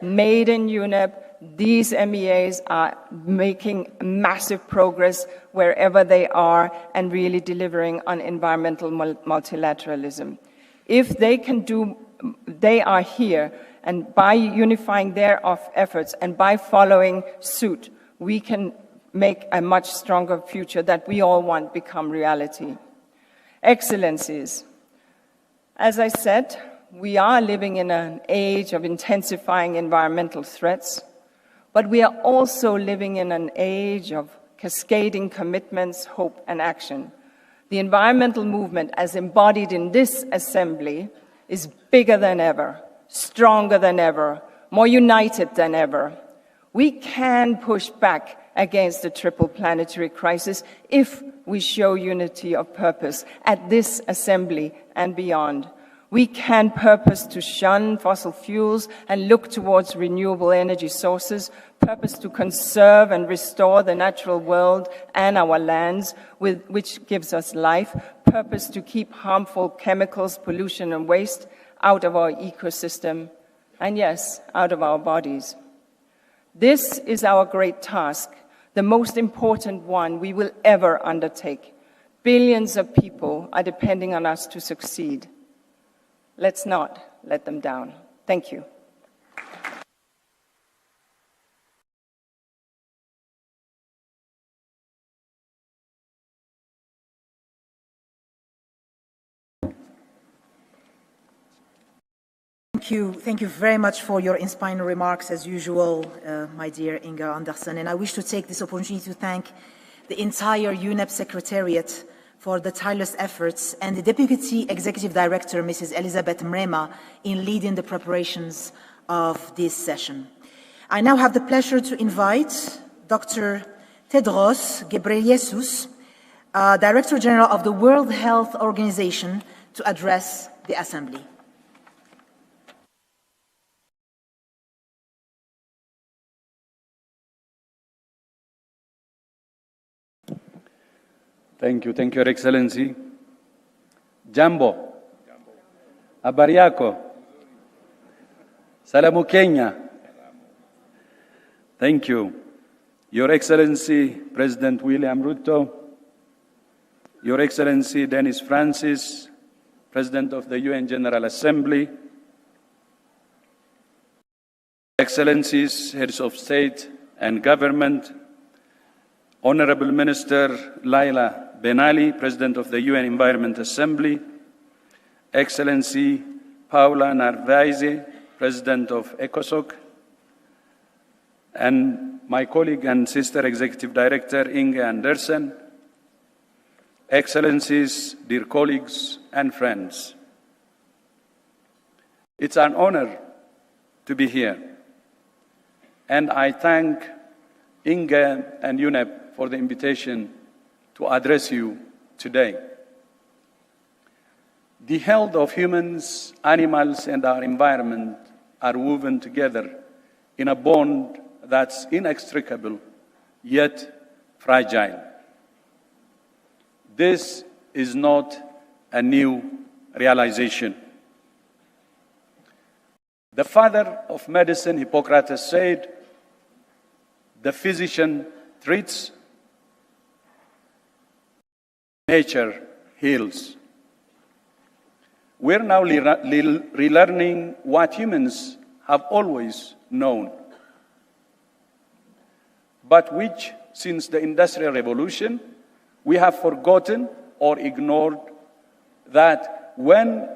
Made in UNEP, these MEAs are making massive progress wherever they are and really delivering on environmental multilateralism. If they can do, they are here, and by unifying their efforts and by following suit, we can make a much stronger future that we all want become reality. Excellencies, as I said, we are living in an age of intensifying environmental threats, but we are also living in an age of cascading commitments, hope, and action. The environmental movement, as embodied in this Assembly, is bigger than ever, stronger than ever, more united than ever. We can push back against the triple planetary crisis if we show unity of purpose at this Assembly and beyond. We can purpose to shun fossil fuels and look towards renewable energy sources, purpose to conserve and restore the natural world and our lands, which gives us life, purpose to keep harmful chemicals, pollution, and waste out of our ecosystem, and yes, out of our bodies. This is our great task, the most important one we will ever undertake. Billions of people are depending on us to succeed. Let's not let them down. Thank you. Thank you very much for your inspiring remarks, as usual, my dear Inga Andersen. And I wish to take this opportunity to thank the entire UNEP Secretariat for the tireless efforts, and the Deputy Executive Director, Mrs. Elizabeth Mrema, in leading the preparations of this session. I now have the pleasure to invite Dr. Tedros Ghebreyesus, Director General of the World Health Organization, to address the Assembly. Thank you, Your Excellency. Jambo. Habari yako? Salamu Kenya. Thank you. Your Excellency, President William Ruto, Your Excellency Dennis Francis, President of the UN General Assembly, Excellencies, Heads of State and Government, Honorable Minister Laila Ben Ali, President of the UN Environment Assembly, Excellency Paula Narvaez, President of ECOSOC, and my colleague and sister Executive Director Inge Andersen, Excellencies, dear colleagues and friends. It's an honor to be here, and I thank Inge and UNEP for the invitation to address you today. The health of humans, animals, and our environment are woven together in a bond that's inextricable, yet fragile. This is not a new realization. The father of medicine, Hippocrates, said, "The physician treats, nature heals." We're now relearning what humans have always known, but which, since the Industrial Revolution, we have forgotten or ignored, that when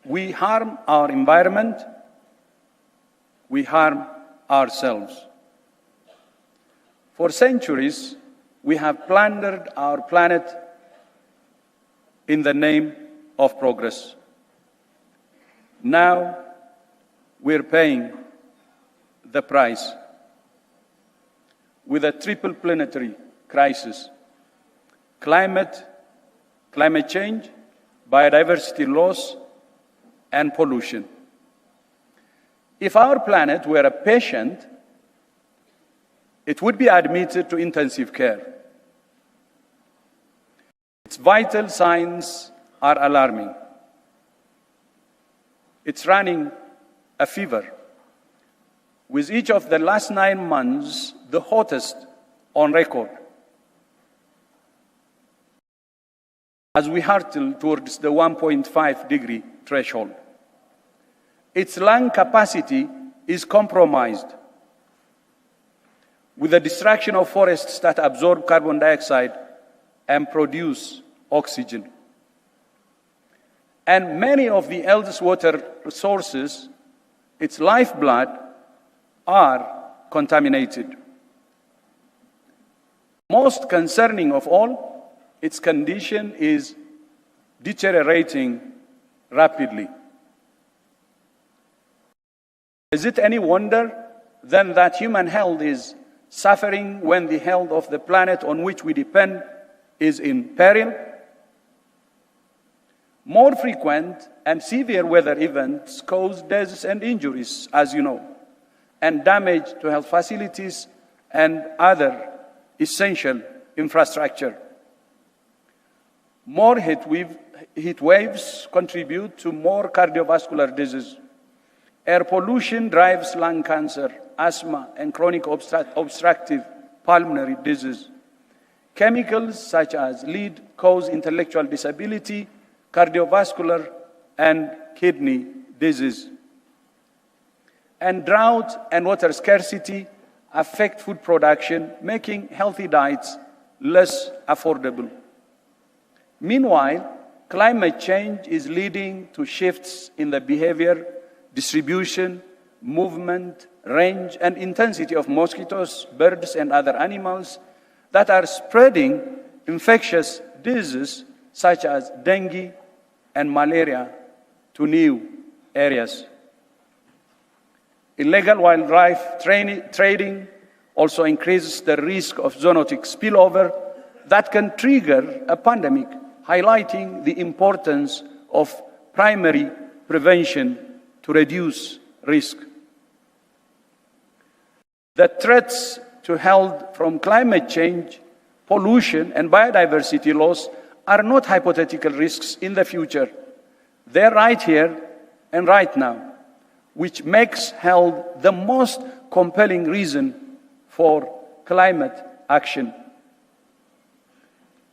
we harm our environment, we harm ourselves. For centuries, we have plundered our planet in the name of progress. Now, we're paying the price with a triple planetary crisis: climate change, biodiversity loss, and pollution. If our planet were a patient, it would be admitted to intensive care. Its vital signs are alarming. It's running a fever, with each of the last 9 months the hottest on record. As we hurtle towards the 1.5-degree threshold, its lung capacity is compromised, with the destruction of forests that absorb carbon dioxide and produce oxygen. And many of the earth's water sources, its lifeblood, are contaminated. Most concerning of all, its condition is deteriorating rapidly. Is it any wonder then that human health is suffering when the health of the planet on which we depend is in peril? More frequent and severe weather events cause deaths and injuries, as you know, and damage to health facilities and other essential infrastructure. More heat waves contribute to more cardiovascular disease. Air pollution drives lung cancer, asthma, and chronic obstructive pulmonary disease. Chemicals such as lead cause intellectual disability, cardiovascular, and kidney disease. And drought and water scarcity affect food production, making healthy diets less affordable. Meanwhile, climate change is leading to shifts in the behavior, distribution, movement, range, and intensity of mosquitoes, birds, and other animals that are spreading infectious diseases such as dengue and malaria to new areas. Illegal wildlife trading also increases the risk of zoonotic spillover that can trigger a pandemic, highlighting the importance of primary prevention to reduce risk. The threats to health from climate change, pollution, and biodiversity loss are not hypothetical risks in the future. They're right here and right now, which makes health the most compelling reason for climate action.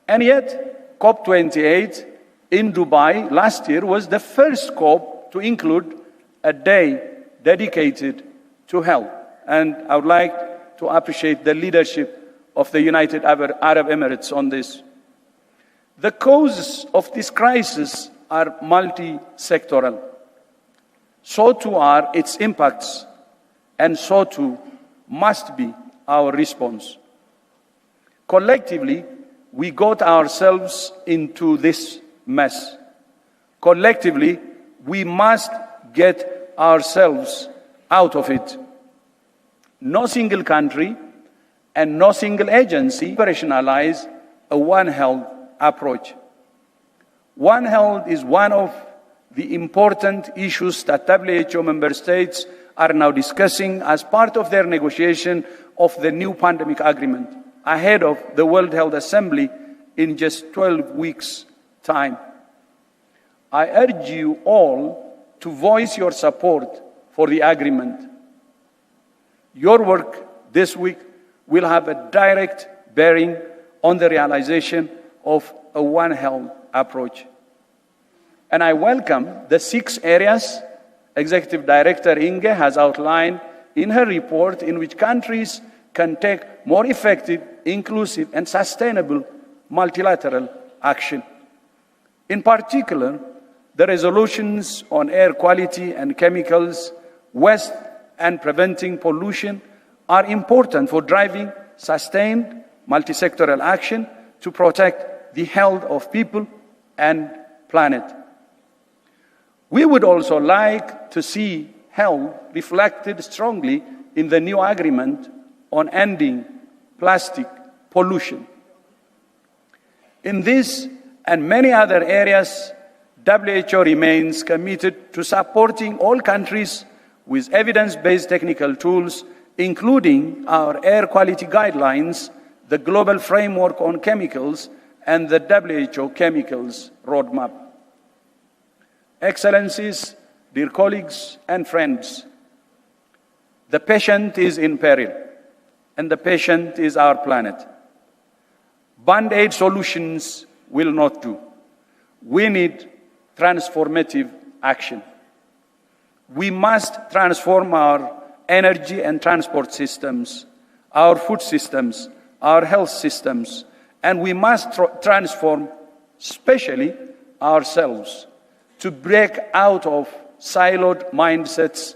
And yet, COP28 in Dubai last year was the first COP to include a day dedicated to health. And I would like to appreciate the leadership of the United Arab Emirates on this. The causes of this crisis are multi-sectoral. So too are its impacts, and so too must be our response. Collectively, we got ourselves into this mess. Collectively, we must get ourselves out of it. No single country and no single agency operationalize a One Health approach. One Health is one of the important issues that WHO member states are now discussing as part of their negotiation of the new pandemic agreement ahead of the World Health Assembly in just 12 weeks' time. I urge you all to voice your support for the agreement. Your work this week will have a direct bearing on the realization of a One Health approach. And I welcome the 6 areas Executive Director Inge has outlined in her report in which countries can take more effective, inclusive, and sustainable multilateral action. In particular, the resolutions on air quality and chemicals, waste, and preventing pollution are important for driving sustained multi-sectoral action to protect the health of people and planet. We would also like to see health reflected strongly in the new agreement on ending plastic pollution. In this and many other areas, WHO remains committed to supporting all countries with evidence-based technical tools, including our air quality guidelines, the Global Framework on Chemicals, and the WHO Chemicals Roadmap. Excellencies, dear colleagues and friends, the patient is in peril, and the patient is our planet. Band-aid solutions will not do. We need transformative action. We must transform our energy and transport systems, our food systems, our health systems, and we must transform, especially ourselves, to break out of siloed mindsets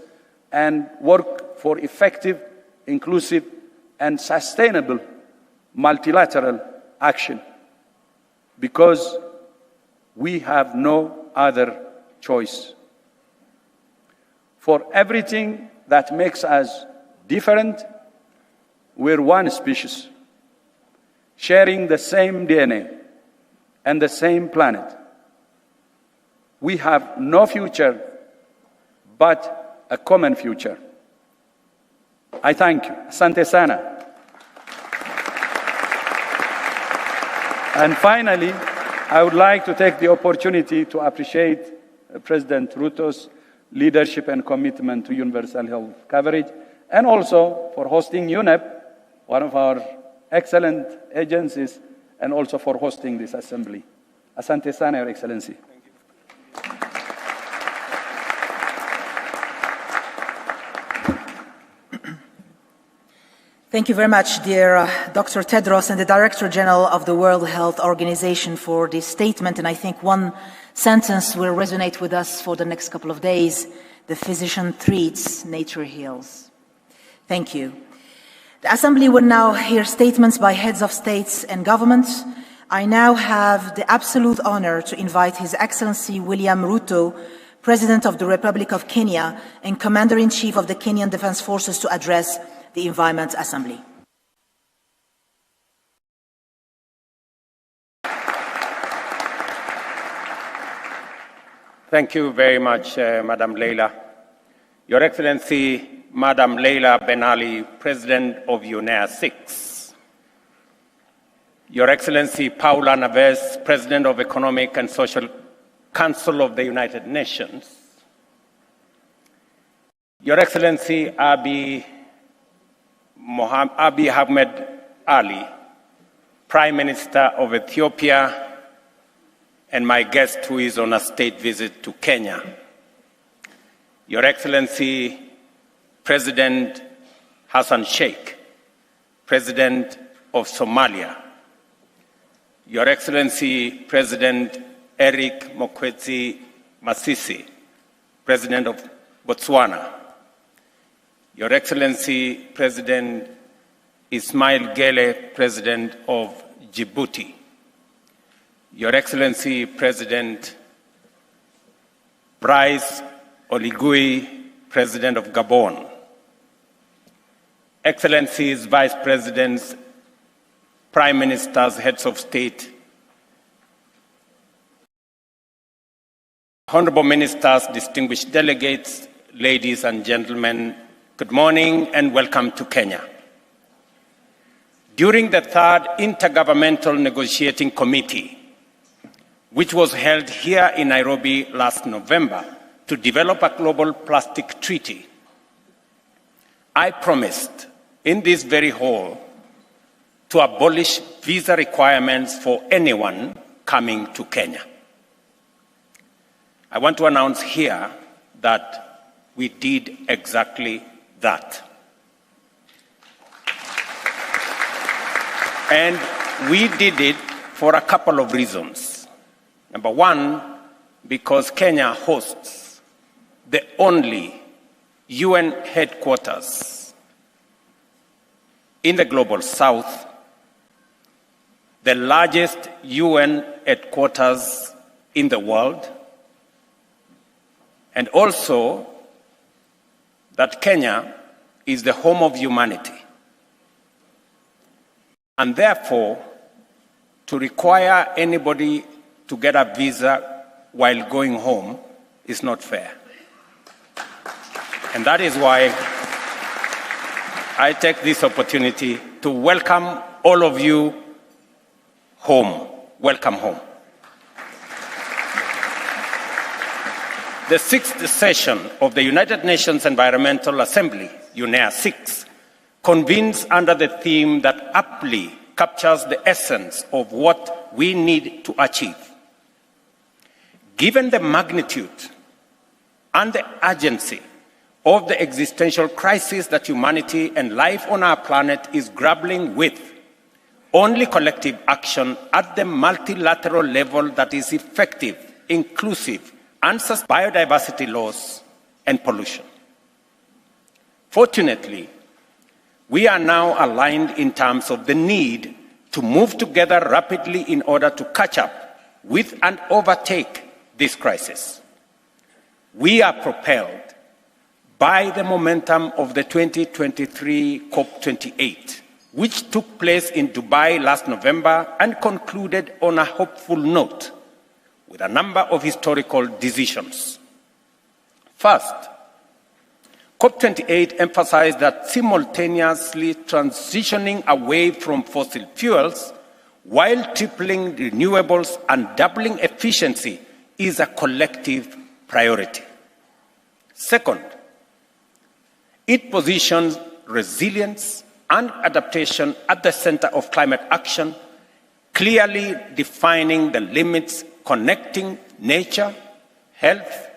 and work for effective, inclusive, and sustainable multilateral action, because we have no other choice. For everything that makes us different, we're one species, sharing the same DNA and the same planet. We have no future but a common future. I thank you. Asante sana. And finally, I would like to take the opportunity to appreciate President Ruto's leadership and commitment to universal health coverage, and also for hosting UNEP, one of our excellent agencies, and also for hosting this assembly. Asante sana, Your Excellency. Thank you very much, dear Dr. Tedros and the Director General of the World Health Organization for this statement. And I think one sentence will resonate with us for the next couple of days. The physician treats, nature heals. Thank you. The Assembly will now hear statements by heads of states and governments. I now have the absolute honor to invite His Excellency William Ruto, President of the Republic of Kenya and Commander-in-Chief of the Kenyan Defense Forces, to address the Environment Assembly. Thank you very much, Madam Leila. Your Excellency, Madam Leila Ben Ali, President of UNEA 6. Your Excellency, Paula Naves, President of Economic and Social Council of the United Nations. Your Excellency, Abiy Ahmed Ali, Prime Minister of Ethiopia, and my guest who is on a state visit to Kenya. Your Excellency, President Hassan Sheikh, President of Somalia. Your Excellency, President Eric Mokwetsi Masisi, President of Botswana. Your Excellency, President Ismail Gele, President of Djibouti. Your Excellency, President Brice Oligui, President of Gabon. Excellencies, Vice Presidents, Prime Ministers, Heads of State, Honorable Ministers, distinguished delegates, ladies and gentlemen, good morning and welcome to Kenya. During the third Intergovernmental Negotiating Committee, which was held here in Nairobi last November to develop a global plastic treaty, I promised in this very hall to abolish visa requirements for anyone coming to Kenya. I want to announce here that we did exactly that. And we did it for a couple of reasons. Number one, because Kenya hosts the only UN headquarters in the Global South, the largest UN headquarters in the world, and also that Kenya is the home of humanity. And therefore, to require anybody to get a visa while going home is not fair. And that is why I take this opportunity to welcome all of you home. Welcome home. The sixth session of the United Nations Environmental Assembly, UNEA 6, convenes under the theme that aptly captures the essence of what we need to achieve. Given the magnitude and the urgency of the existential crisis that humanity and life on our planet is grappling with, only collective action at the multilateral level that is effective, inclusive, and sustainable biodiversity loss and pollution. Fortunately, we are now aligned in terms of the need to move together rapidly in order to catch up with and overtake this crisis. We are propelled by the momentum of the 2023 COP28, which took place in Dubai last November and concluded on a hopeful note with a number of historical decisions. First, COP28 emphasized that simultaneously transitioning away from fossil fuels while tripling renewables and doubling efficiency is a collective priority. Second, it positions resilience and adaptation at the center of climate action, clearly defining the limits connecting nature, health,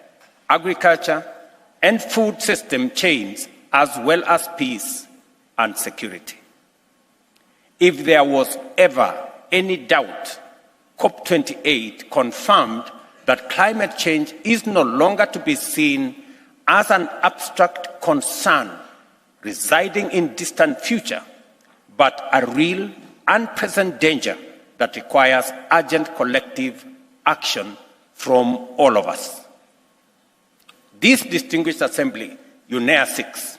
agriculture, and food system chains, as well as peace and security. If there was ever any doubt, COP28 confirmed that climate change is no longer to be seen as an abstract concern residing in distant future, but a real and present danger that requires urgent collective action from all of us. This distinguished assembly, UNEA 6,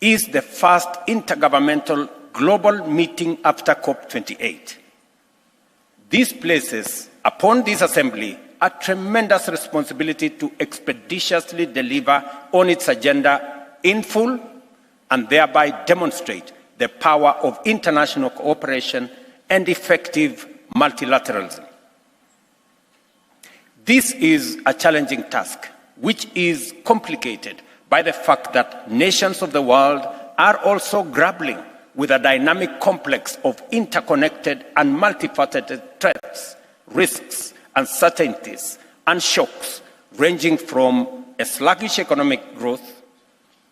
is the first intergovernmental global meeting after COP28. This places upon this assembly a tremendous responsibility to expeditiously deliver on its agenda in full and thereby demonstrate the power of international cooperation and effective multilateralism. This is a challenging task, which is complicated by the fact that nations of the world are also grappling with a dynamic complex of interconnected and multifaceted threats, risks, uncertainties, and shocks ranging from a sluggish economic growth,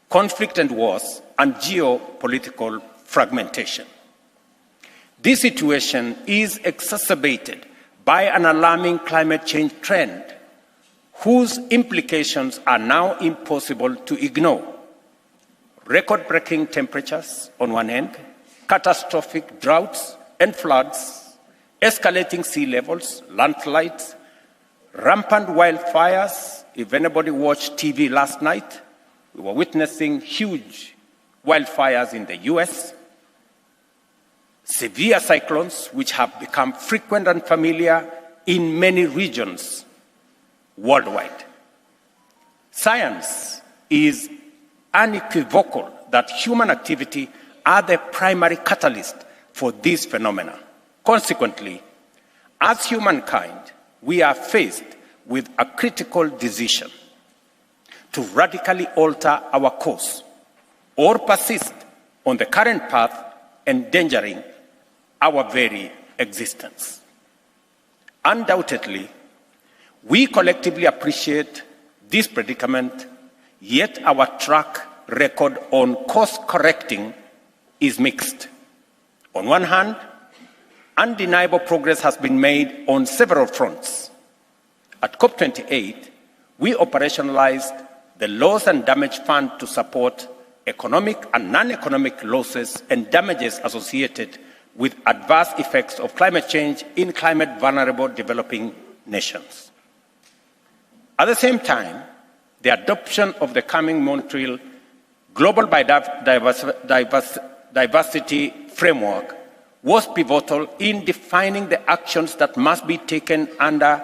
conflict and wars, and geopolitical fragmentation. This situation is exacerbated by an alarming climate change trend whose implications are now impossible to ignore. Record-breaking temperatures on one end, catastrophic droughts and floods, escalating sea levels, landslides, rampant wildfires. If anybody watched TV last night, we were witnessing huge wildfires in the US, severe cyclones which have become frequent and familiar in many regions worldwide. Science is unequivocal that human activity are the primary catalyst for this phenomena. Consequently, as humankind, we are faced with a critical decision to radically alter our course or persist on the current path, endangering our very existence. Undoubtedly, we collectively appreciate this predicament, yet our track record on course correcting is mixed. On one hand, undeniable progress has been made on several fronts. At COP28, we operationalized the Loss and Damage Fund to support economic and non-economic losses and damages associated with adverse effects of climate change in climate-vulnerable developing nations. At the same time, the adoption of the coming Montreal Global Biodiversity Framework was pivotal in defining the actions that must be taken under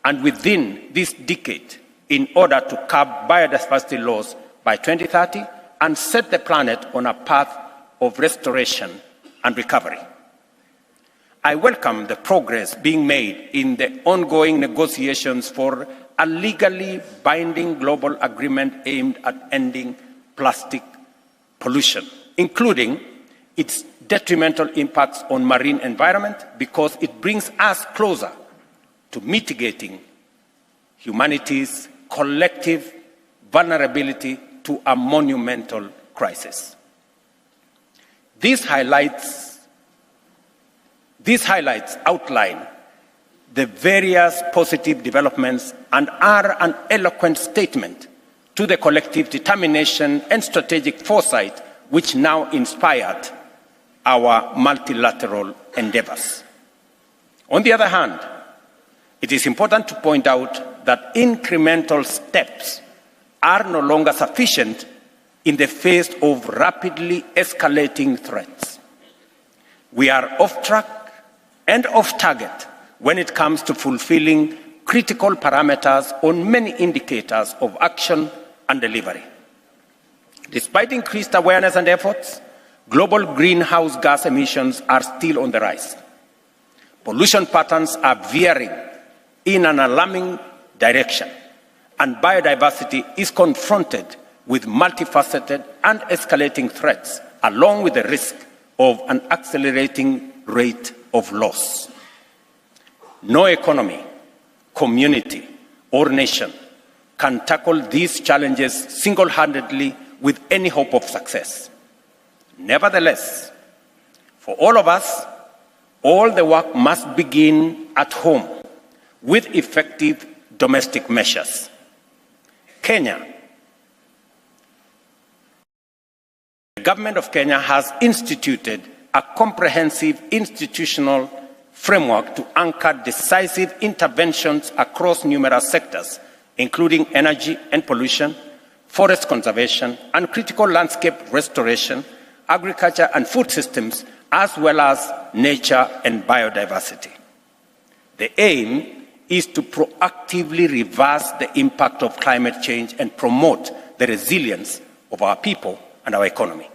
and within this decade in order to curb biodiversity loss by 2030 and set the planet on a path of restoration and recovery. I welcome the progress being made in the ongoing negotiations for a legally binding global agreement aimed at ending plastic pollution, including its detrimental impacts on marine environment, because it brings us closer to mitigating humanity's collective vulnerability to a monumental crisis. These highlights outline the various positive developments and are an eloquent statement to the collective determination and strategic foresight which now inspired our multilateral endeavors. On the other hand, it is important to point out that incremental steps are no longer sufficient in the face of rapidly escalating threats. We are off track and off target when it comes to fulfilling critical parameters on many indicators of action and delivery. Despite increased awareness and efforts, global greenhouse gas emissions are still on the rise. Pollution patterns are veering in an alarming direction, and biodiversity is confronted with multifaceted and escalating threats, along with the risk of an accelerating rate of loss. No economy, community, or nation can tackle these challenges single-handedly with any hope of success. Nevertheless, for all of us, all the work must begin at home with effective domestic measures. Kenya. The government of Kenya has instituted a comprehensive institutional framework to anchor decisive interventions across numerous sectors, including energy and pollution, forest conservation, and critical landscape restoration, agriculture and food systems, as well as nature and biodiversity. The aim is to proactively reverse the impact of climate change and promote the resilience of our people and our economy.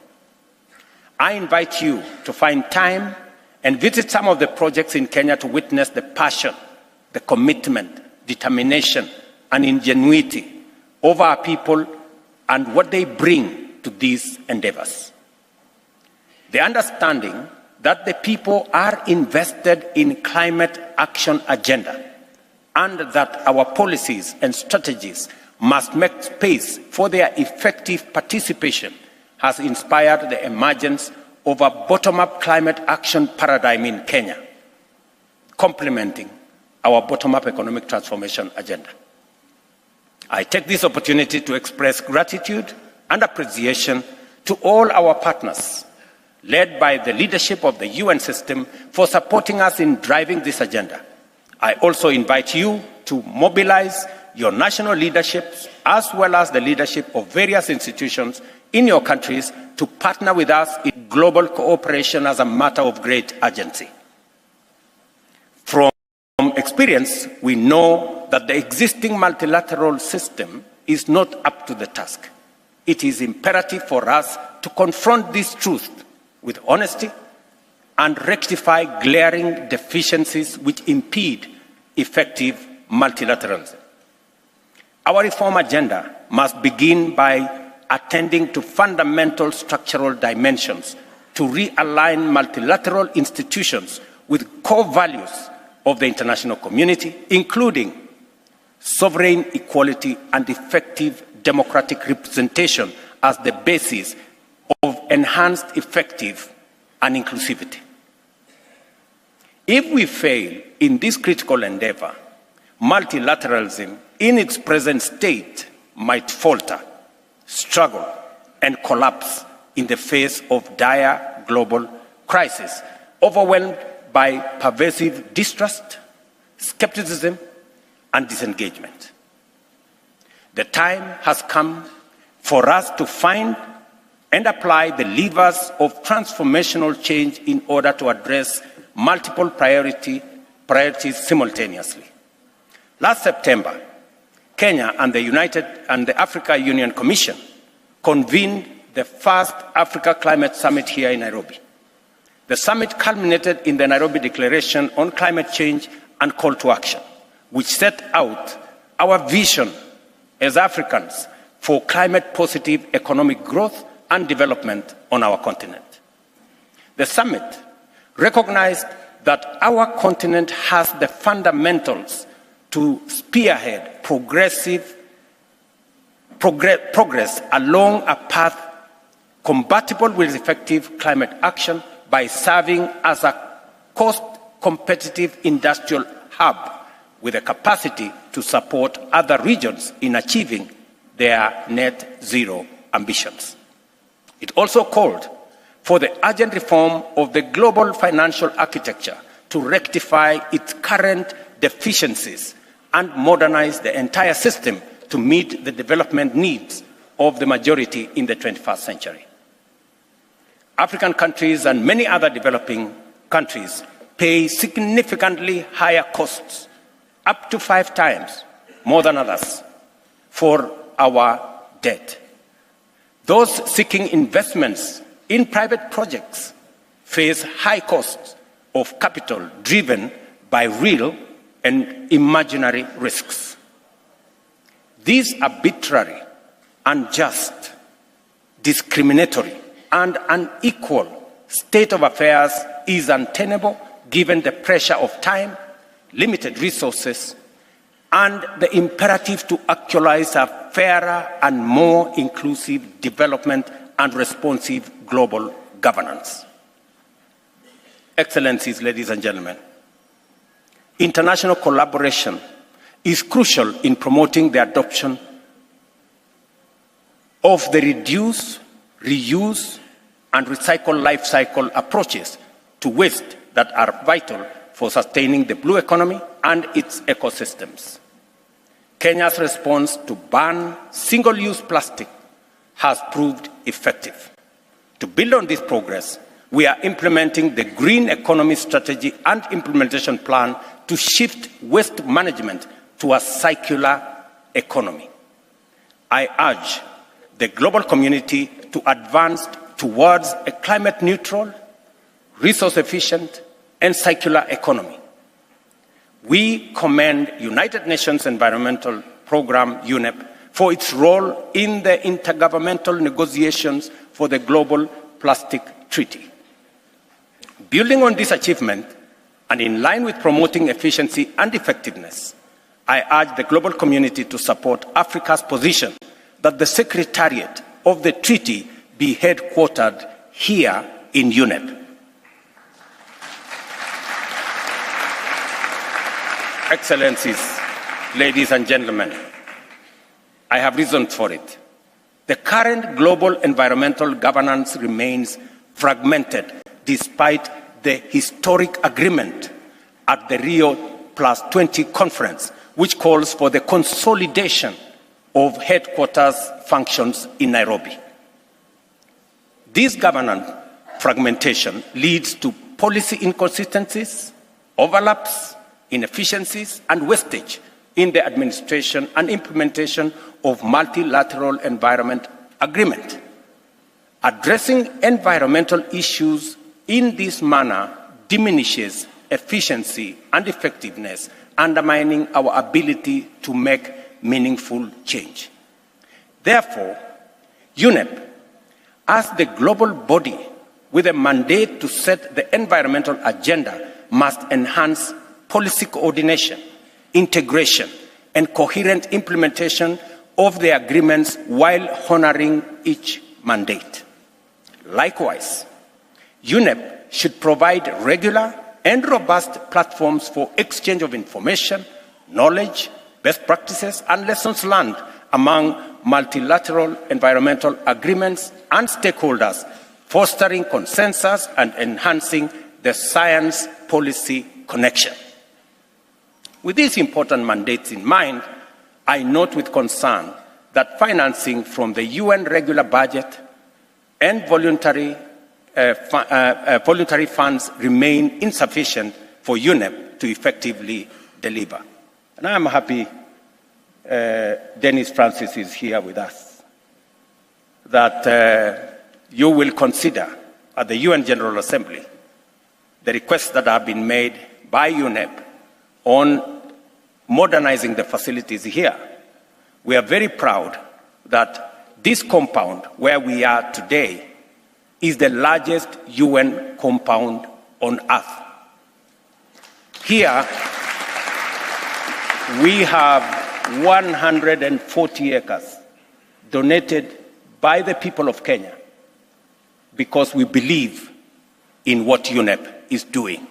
I invite you to find time and visit some of the projects in Kenya to witness the passion, the commitment, determination, and ingenuity of our people and what they bring to these endeavors. The understanding that the people are invested in climate action agenda and that our policies and strategies must make space for their effective participation has inspired the emergence of a bottom-up climate action paradigm in Kenya, complementing our bottom-up economic transformation agenda. I take this opportunity to express gratitude and appreciation to all our partners, led by the leadership of the UN system, for supporting us in driving this agenda. I also invite you to mobilize your national leaderships as well as the leadership of various institutions in your countries to partner with us in global cooperation as a matter of great urgency. From experience, we know that the existing multilateral system is not up to the task. It is imperative for us to confront this truth with honesty and rectify glaring deficiencies which impede effective multilateralism. Our reform agenda must begin by attending to fundamental structural dimensions to realign multilateral institutions with core values of the international community, including sovereign equality and effective democratic representation as the basis of enhanced effective and inclusivity. If we fail in this critical endeavor, multilateralism in its present state might falter, struggle, and collapse in the face of dire global crisis, overwhelmed by pervasive distrust, skepticism, and disengagement. The time has come for us to find and apply the levers of transformational change in order to address multiple priorities simultaneously. Last September, Kenya and the Africa Union Commission convened the first Africa Climate Summit here in Nairobi. The summit culminated in the Nairobi Declaration on Climate Change and Call to Action, which set out our vision as Africans for climate-positive economic growth and development on our continent. The summit recognized that our continent has the fundamentals to spearhead progress along a path compatible with effective climate action by serving as a cost-competitive industrial hub with the capacity to support other regions in achieving their net zero ambitions. It also called for the urgent reform of the global financial architecture to rectify its current deficiencies and modernize the entire system to meet the development needs of the majority in the 21st century. African countries and many other developing countries pay significantly higher costs, up to 5 times more than others, for our debt. Those seeking investments in private projects face high costs of capital driven by real and imaginary risks. This arbitrary, unjust, discriminatory, and unequal state of affairs is untenable given the pressure of time, limited resources, and the imperative to actualize a fairer and more inclusive development and responsive global governance. Excellencies, ladies and gentlemen, international collaboration is crucial in promoting the adoption of the reduce, reuse, and recycle life cycle approaches to waste that are vital for sustaining the blue economy and its ecosystems. Kenya's response to ban single-use plastic has proved effective. To build on this progress, we are implementing the Green Economy Strategy and Implementation Plan to shift waste management to a circular economy. I urge the global community to advance towards a climate-neutral, resource-efficient, and circular economy. We commend United Nations Environmental Programme, UNEP, for its role in the intergovernmental negotiations for the Global Plastic Treaty. Building on this achievement, and in line with promoting efficiency and effectiveness, I urge the global community to support Africa's position that the Secretariat of the treaty be headquartered here in UNEP. Excellencies, ladies and gentlemen, I have reasons for it. The current global environmental governance remains fragmented despite the historic agreement at the Rio+20 conference, which calls for the consolidation of headquarters functions in Nairobi. This governance fragmentation leads to policy inconsistencies, overlaps, inefficiencies, and wastage in the administration and implementation of multilateral environment agreement. Addressing environmental issues in this manner diminishes efficiency and effectiveness, undermining our ability to make meaningful change. Therefore, UNEP, as the global body with a mandate to set the environmental agenda, must enhance policy coordination, integration, and coherent implementation of the agreements while honoring each mandate. Likewise, UNEP should provide regular and robust platforms for exchange of information, knowledge, best practices, and lessons learned among multilateral environmental agreements and stakeholders, fostering consensus and enhancing the science-policy connection. With these important mandates in mind, I note with concern that financing from the UN regular budget and voluntary funds remain insufficient for UNEP to effectively deliver. And I am happy Dennis Francis is here with us, that you will consider at the UN General Assembly the requests that have been made by UNEP on modernizing the facilities here. We are very proud that this compound where we are today is the largest UN compound on earth. Here, we have 140 acres donated by the people of Kenya because we believe in what UNEP is doing.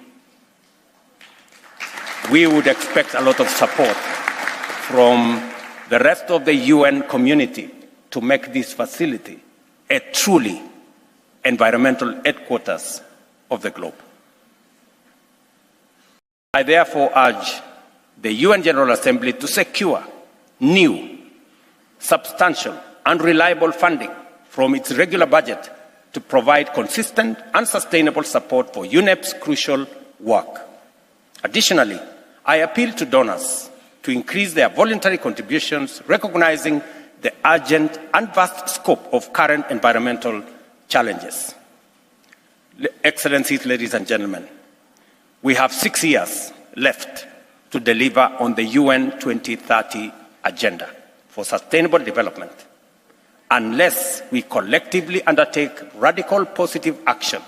We would expect a lot of support from the rest of the UN community to make this facility a truly environmental headquarters of the globe. I therefore urge the UN General Assembly to secure new, substantial, and reliable funding from its regular budget to provide consistent and sustainable support for UNEP's crucial work. Additionally, I appeal to donors to increase their voluntary contributions, recognizing the urgent and vast scope of current environmental challenges. Excellencies, ladies and gentlemen, we have 6 years left to deliver on the UN 2030 agenda for sustainable development. Unless we collectively undertake radical positive action,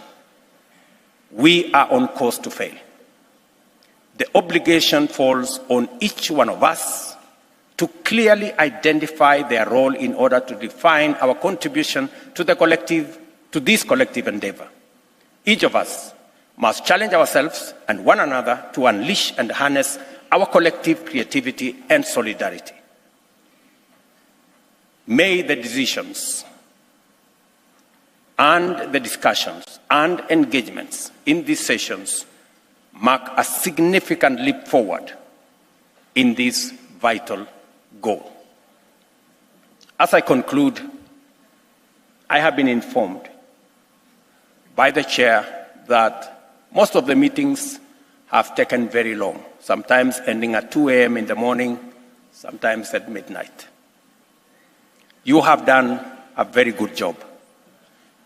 we are on course to fail. The obligation falls on each one of us to clearly identify their role in order to define our contribution to this collective endeavor. Each of us must challenge ourselves and one another to unleash and harness our collective creativity and solidarity. May the decisions and the discussions and engagements in these sessions mark a significant leap forward in this vital goal. As I conclude, I have been informed by the chair that most of the meetings have taken very long, sometimes ending at 2 a.m. in the morning, sometimes at midnight. You have done a very good job,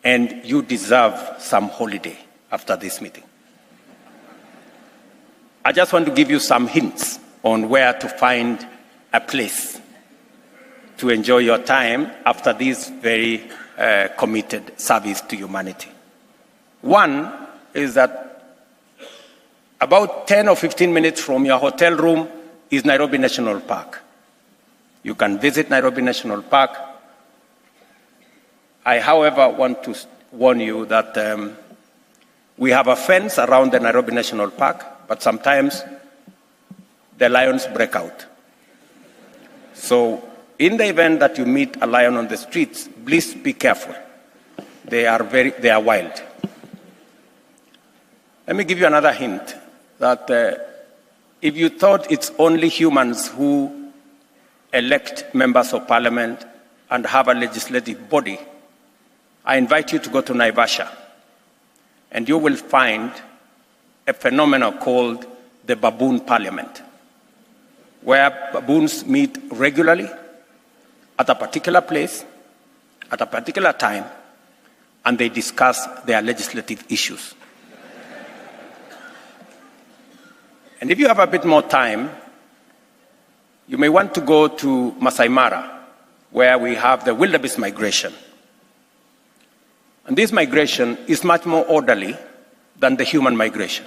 and you deserve some holiday after this meeting. I just want to give you some hints on where to find a place to enjoy your time after this very committed service to humanity. One is that about 10 or 15 minutes from your hotel room is Nairobi National Park. You can visit Nairobi National Park. I, however, want to warn you that we have a fence around the Nairobi National Park, but sometimes the lions break out. So in the event that you meet a lion on the streets, please be careful. They are wild. Let me give you another hint that if you thought it's only humans who elect members of parliament and have a legislative body, I invite you to go to Naivasha, and you will find a phenomenon called the baboon parliament, where baboons meet regularly at a particular place, at a particular time, and they discuss their legislative issues. And if you have a bit more time, you may want to go to Masai Mara, where we have the wildebeest migration. And this migration is much more orderly than the human migration.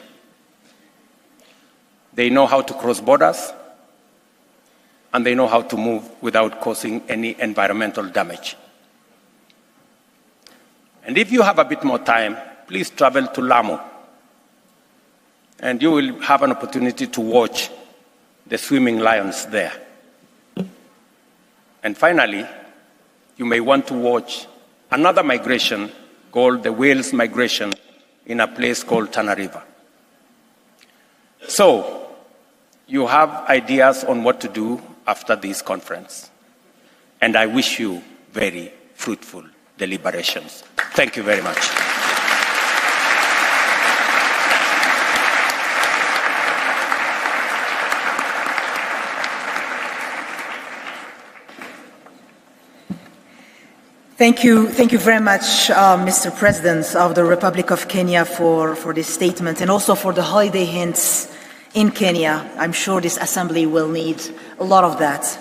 They know how to cross borders, and they know how to move without causing any environmental damage. And if you have a bit more time, please travel to Lamu, and you will have an opportunity to watch the swimming lions there. And finally, you may want to watch another migration called the whales migration in a place called Tana River. So, you have ideas on what to do after this conference. And I wish you very fruitful deliberations. Thank you very much. Thank you very much, Mr. President of the Republic of Kenya for this statement, and also for the holiday hints in Kenya. I'm sure this assembly will need a lot of that.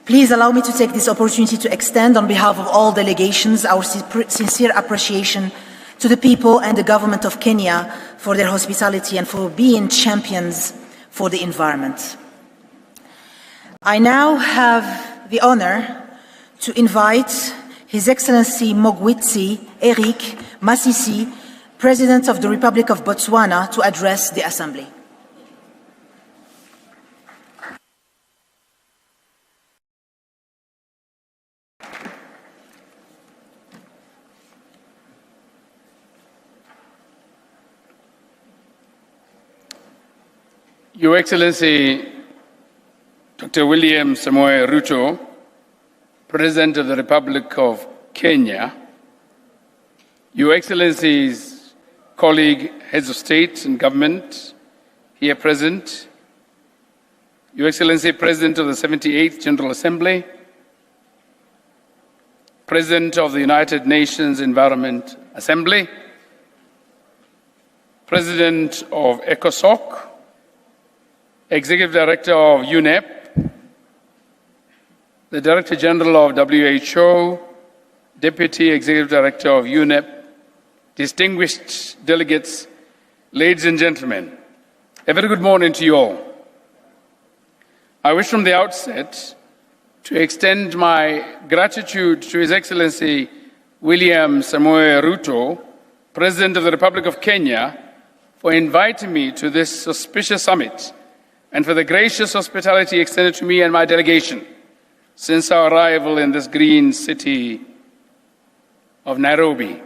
Please allow me to take this opportunity to extend on behalf of all delegations our sincere appreciation to the people and the government of Kenya for their hospitality and for being champions for the environment. I now have the honor to invite His Excellency Mogwitsi Eric Masisi, President of the Republic of Botswana, to address the Assembly. Your Excellency Dr. William Samoei Ruto, President of the Republic of Kenya, Your Excellencies, colleague heads of state and government here present, Your Excellency, President of the 78th General Assembly, President of the United Nations Environment Assembly, President of ECOSOC, Executive Director of UNEP, the Director General of WHO, Deputy Executive Director of UNEP, distinguished delegates, ladies and gentlemen, a very good morning to you all. I wish from the outset to extend my gratitude to His Excellency William Samoei Ruto, President of the Republic of Kenya, for inviting me to this auspicious summit and for the gracious hospitality extended to me and my delegation since our arrival in this green city of Nairobi.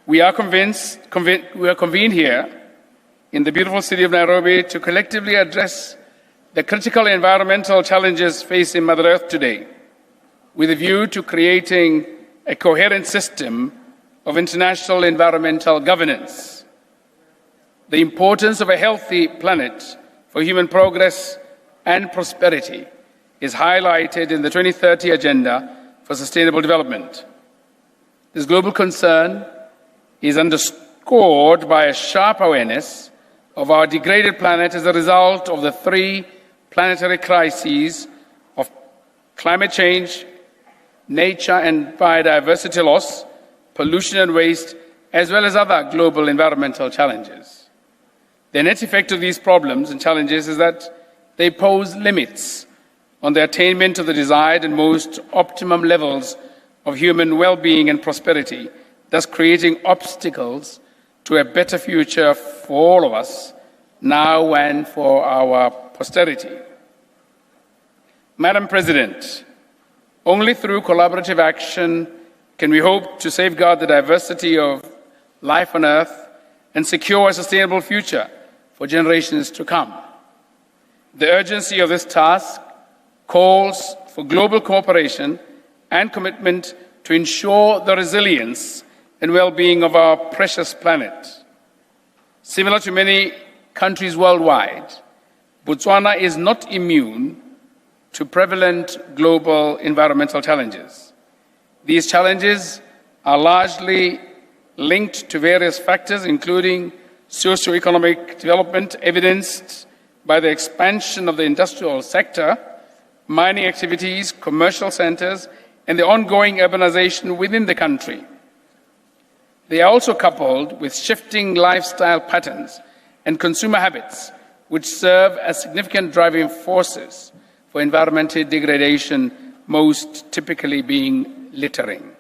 We are convened here in the beautiful city of Nairobi to collectively address the critical environmental challenges facing Mother Earth today, with a view to creating a coherent system of international environmental governance. the importance of a healthy planet for human progress and prosperity is highlighted in the 2030 Agenda for Sustainable Development. This global concern is underscored by a sharp awareness of our degraded planet as a result of the three planetary crises of climate change, nature and biodiversity loss, pollution and waste, as well as other global environmental challenges. The net effect of these problems and challenges is that they pose limits on the attainment of the desired and most optimum levels of human well-being and prosperity, thus creating obstacles to a better future for all of us, now and for our posterity. Madam President, only through collaborative action can we hope to safeguard the diversity of life on Earth and secure a sustainable future for generations to come. The urgency of this task calls for global cooperation and commitment to ensure the resilience and well-being of our precious planet. Similar to many countries worldwide, Botswana is not immune to prevalent global environmental challenges. These challenges are largely linked to various factors, including socio-economic development evidenced by the expansion of the industrial sector, mining activities, commercial centers, and the ongoing urbanization within the country. They are also coupled with shifting lifestyle patterns and consumer habits, which serve as significant driving forces for environmental degradation, most typically being littering.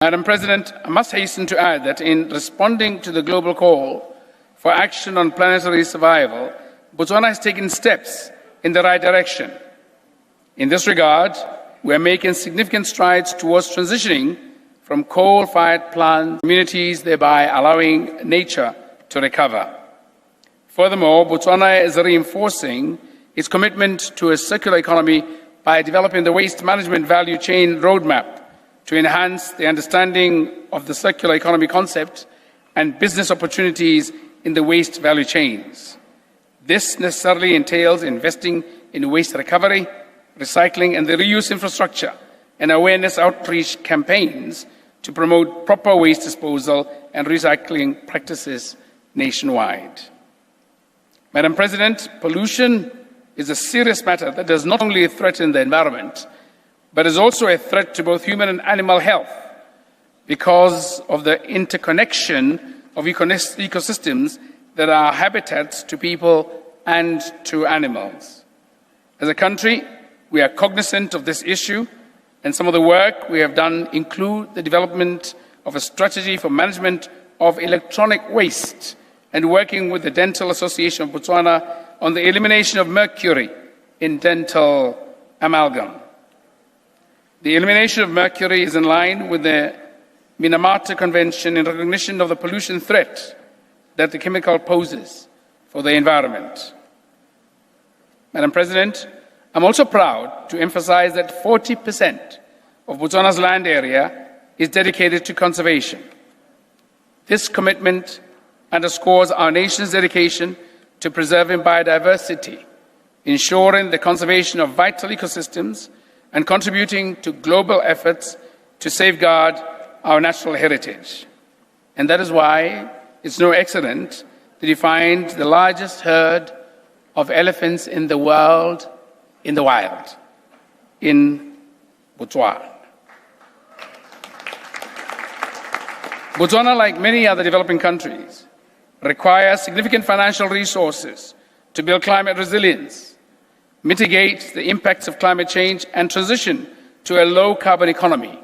Madam President, I must hasten to add that in responding to the global call for action on planetary survival, Botswana has taken steps in the right direction. In this regard, we are making significant strides towards transitioning from coal-fired plant communities, thereby allowing nature to recover. Furthermore, Botswana is reinforcing its commitment to a circular economy by developing the waste management value chain roadmap to enhance the understanding of the circular economy concept and business opportunities in the waste value chains. This necessarily entails investing in waste recovery, recycling, and the reuse infrastructure and awareness outreach campaigns to promote proper waste disposal and recycling practices nationwide. Madam President, pollution is a serious matter that does not only threaten the environment, but is also a threat to both human and animal health because of the interconnection of ecosystems that are habitats to people and to animals. As a country, we are cognizant of this issue, and some of the work we have done include the development of a strategy for management of electronic waste and working with the Dental Association of Botswana on the elimination of mercury in dental amalgam. The elimination of mercury is in line with the Minamata Convention in recognition of the pollution threat that the chemical poses for the environment. Madam President, I'm also proud to emphasize that 40% of Botswana's land area is dedicated to conservation. This commitment underscores our nation's dedication to preserving biodiversity, ensuring the conservation of vital ecosystems, and contributing to global efforts to safeguard our natural heritage. And that is why it's no accident that you find the largest herd of elephants in the world in the wild, in Botswana. Botswana, like many other developing countries, requires significant financial resources to build climate resilience, mitigate the impacts of climate change, and transition to a low-carbon economy.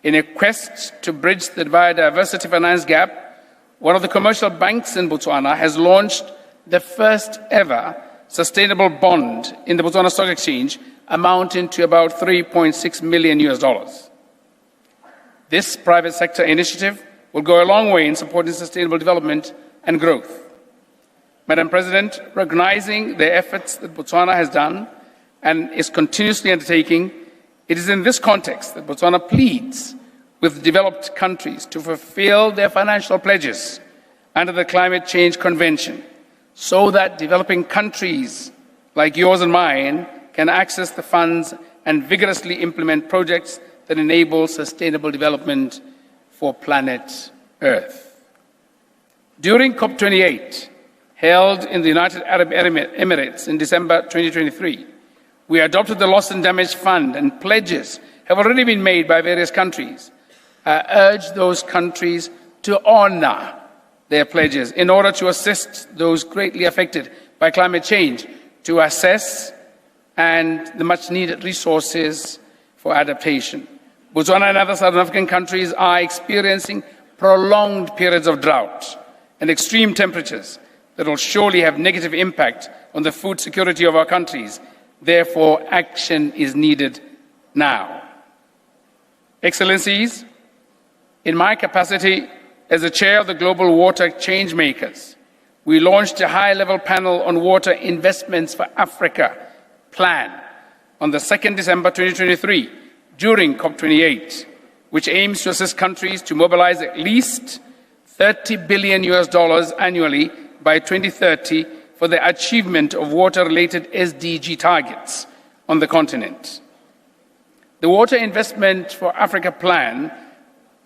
In a quest to bridge the biodiversity finance gap, one of the commercial banks in Botswana has launched the first ever sustainable bond in the Botswana Stock Exchange, amounting to about $3.6 million. This private sector initiative will go a long way in supporting sustainable development and growth. Madam President, recognizing the efforts that Botswana has done and is continuously undertaking, it is in this context that Botswana pleads with developed countries to fulfill their financial pledges under the Climate Change Convention so that developing countries like yours and mine can access the funds and vigorously implement projects that enable sustainable development for planet Earth. During COP28, held in the United Arab Emirates in December 2023, we adopted the Loss and Damage Fund, and pledges have already been made by various countries. I urge those countries to honor their pledges in order to assist those greatly affected by climate change to assess and the much-needed resources for adaptation. Botswana and other Southern African countries are experiencing prolonged periods of drought and extreme temperatures that will surely have negative impact on the food security of our countries. Therefore, action is needed now. Excellencies, in my capacity as the chair of the Global Water Changemakers, we launched a high-level panel on water investments for Africa plan on the 2nd December 2023 during COP28, which aims to assist countries to mobilize at least $30 billion annually by 2030 for the achievement of water-related SDG targets on the continent. The Water Investment for Africa plan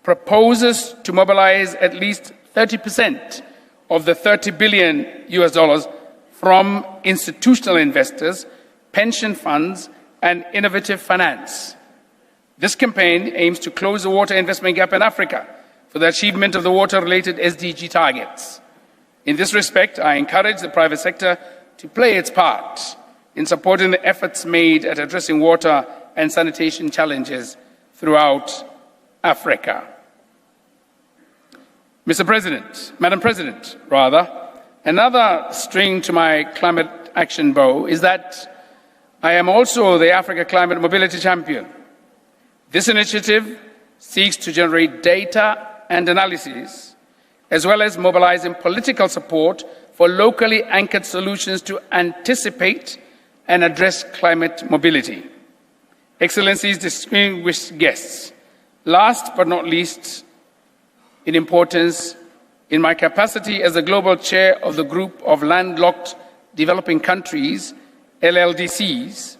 proposes to mobilize at least 30% of the $30 billion from institutional investors, pension funds, and innovative finance. This campaign aims to close the water investment gap in Africa for the achievement of the water-related SDG targets. In this respect, I encourage the private sector to play its part in supporting the efforts made at addressing water and sanitation challenges throughout Africa. Mr. President, Madam President, another string to my climate action bow is that I am also the Africa Climate Mobility Champion. This initiative seeks to generate data and analysis, as well as mobilizing political support for locally anchored solutions to anticipate and address climate mobility. Excellencies, distinguished guests, last but not least in importance, in my capacity as the global chair of the Group of Landlocked Developing Countries, LLDCs,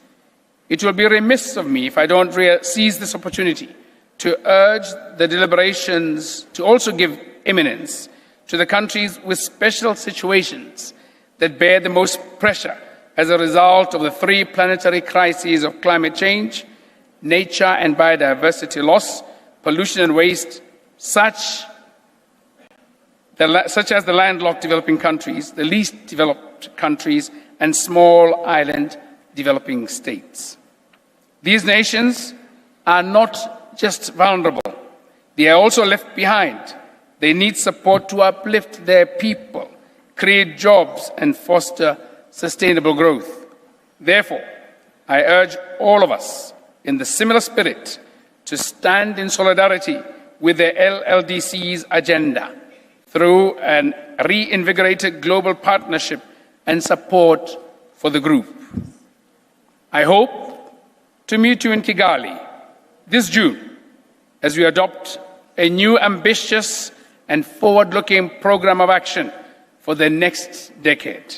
it will be remiss of me if I don't seize this opportunity to urge the deliberations to also give eminence to the countries with special situations that bear the most pressure as a result of the three planetary crises of climate change, nature and biodiversity loss, pollution and waste, such as the landlocked developing countries, the least developed countries, and small island developing states. These nations are not just vulnerable, they are also left behind. They need support to uplift their people, create jobs, and foster sustainable growth. Therefore, I urge all of us in the similar spirit to stand in solidarity with the LLDC's agenda through an reinvigorated global partnership and support for the group. I hope to meet you in Kigali this June as we adopt a new ambitious and forward-looking program of action for the next decade.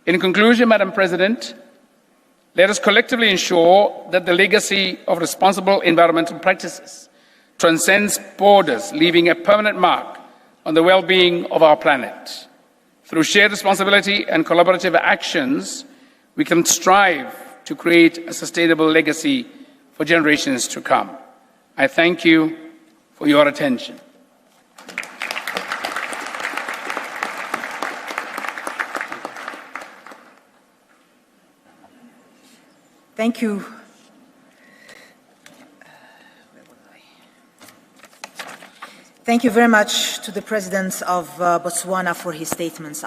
In conclusion, Madam President, let us collectively ensure that the legacy of responsible environmental practices transcends borders, leaving a permanent mark on the well-being of our planet. Through shared responsibility and collaborative actions, we can strive to create a sustainable legacy for generations to come. I thank you for your attention. Thank you. Thank you very much to the President of Botswana for his statements.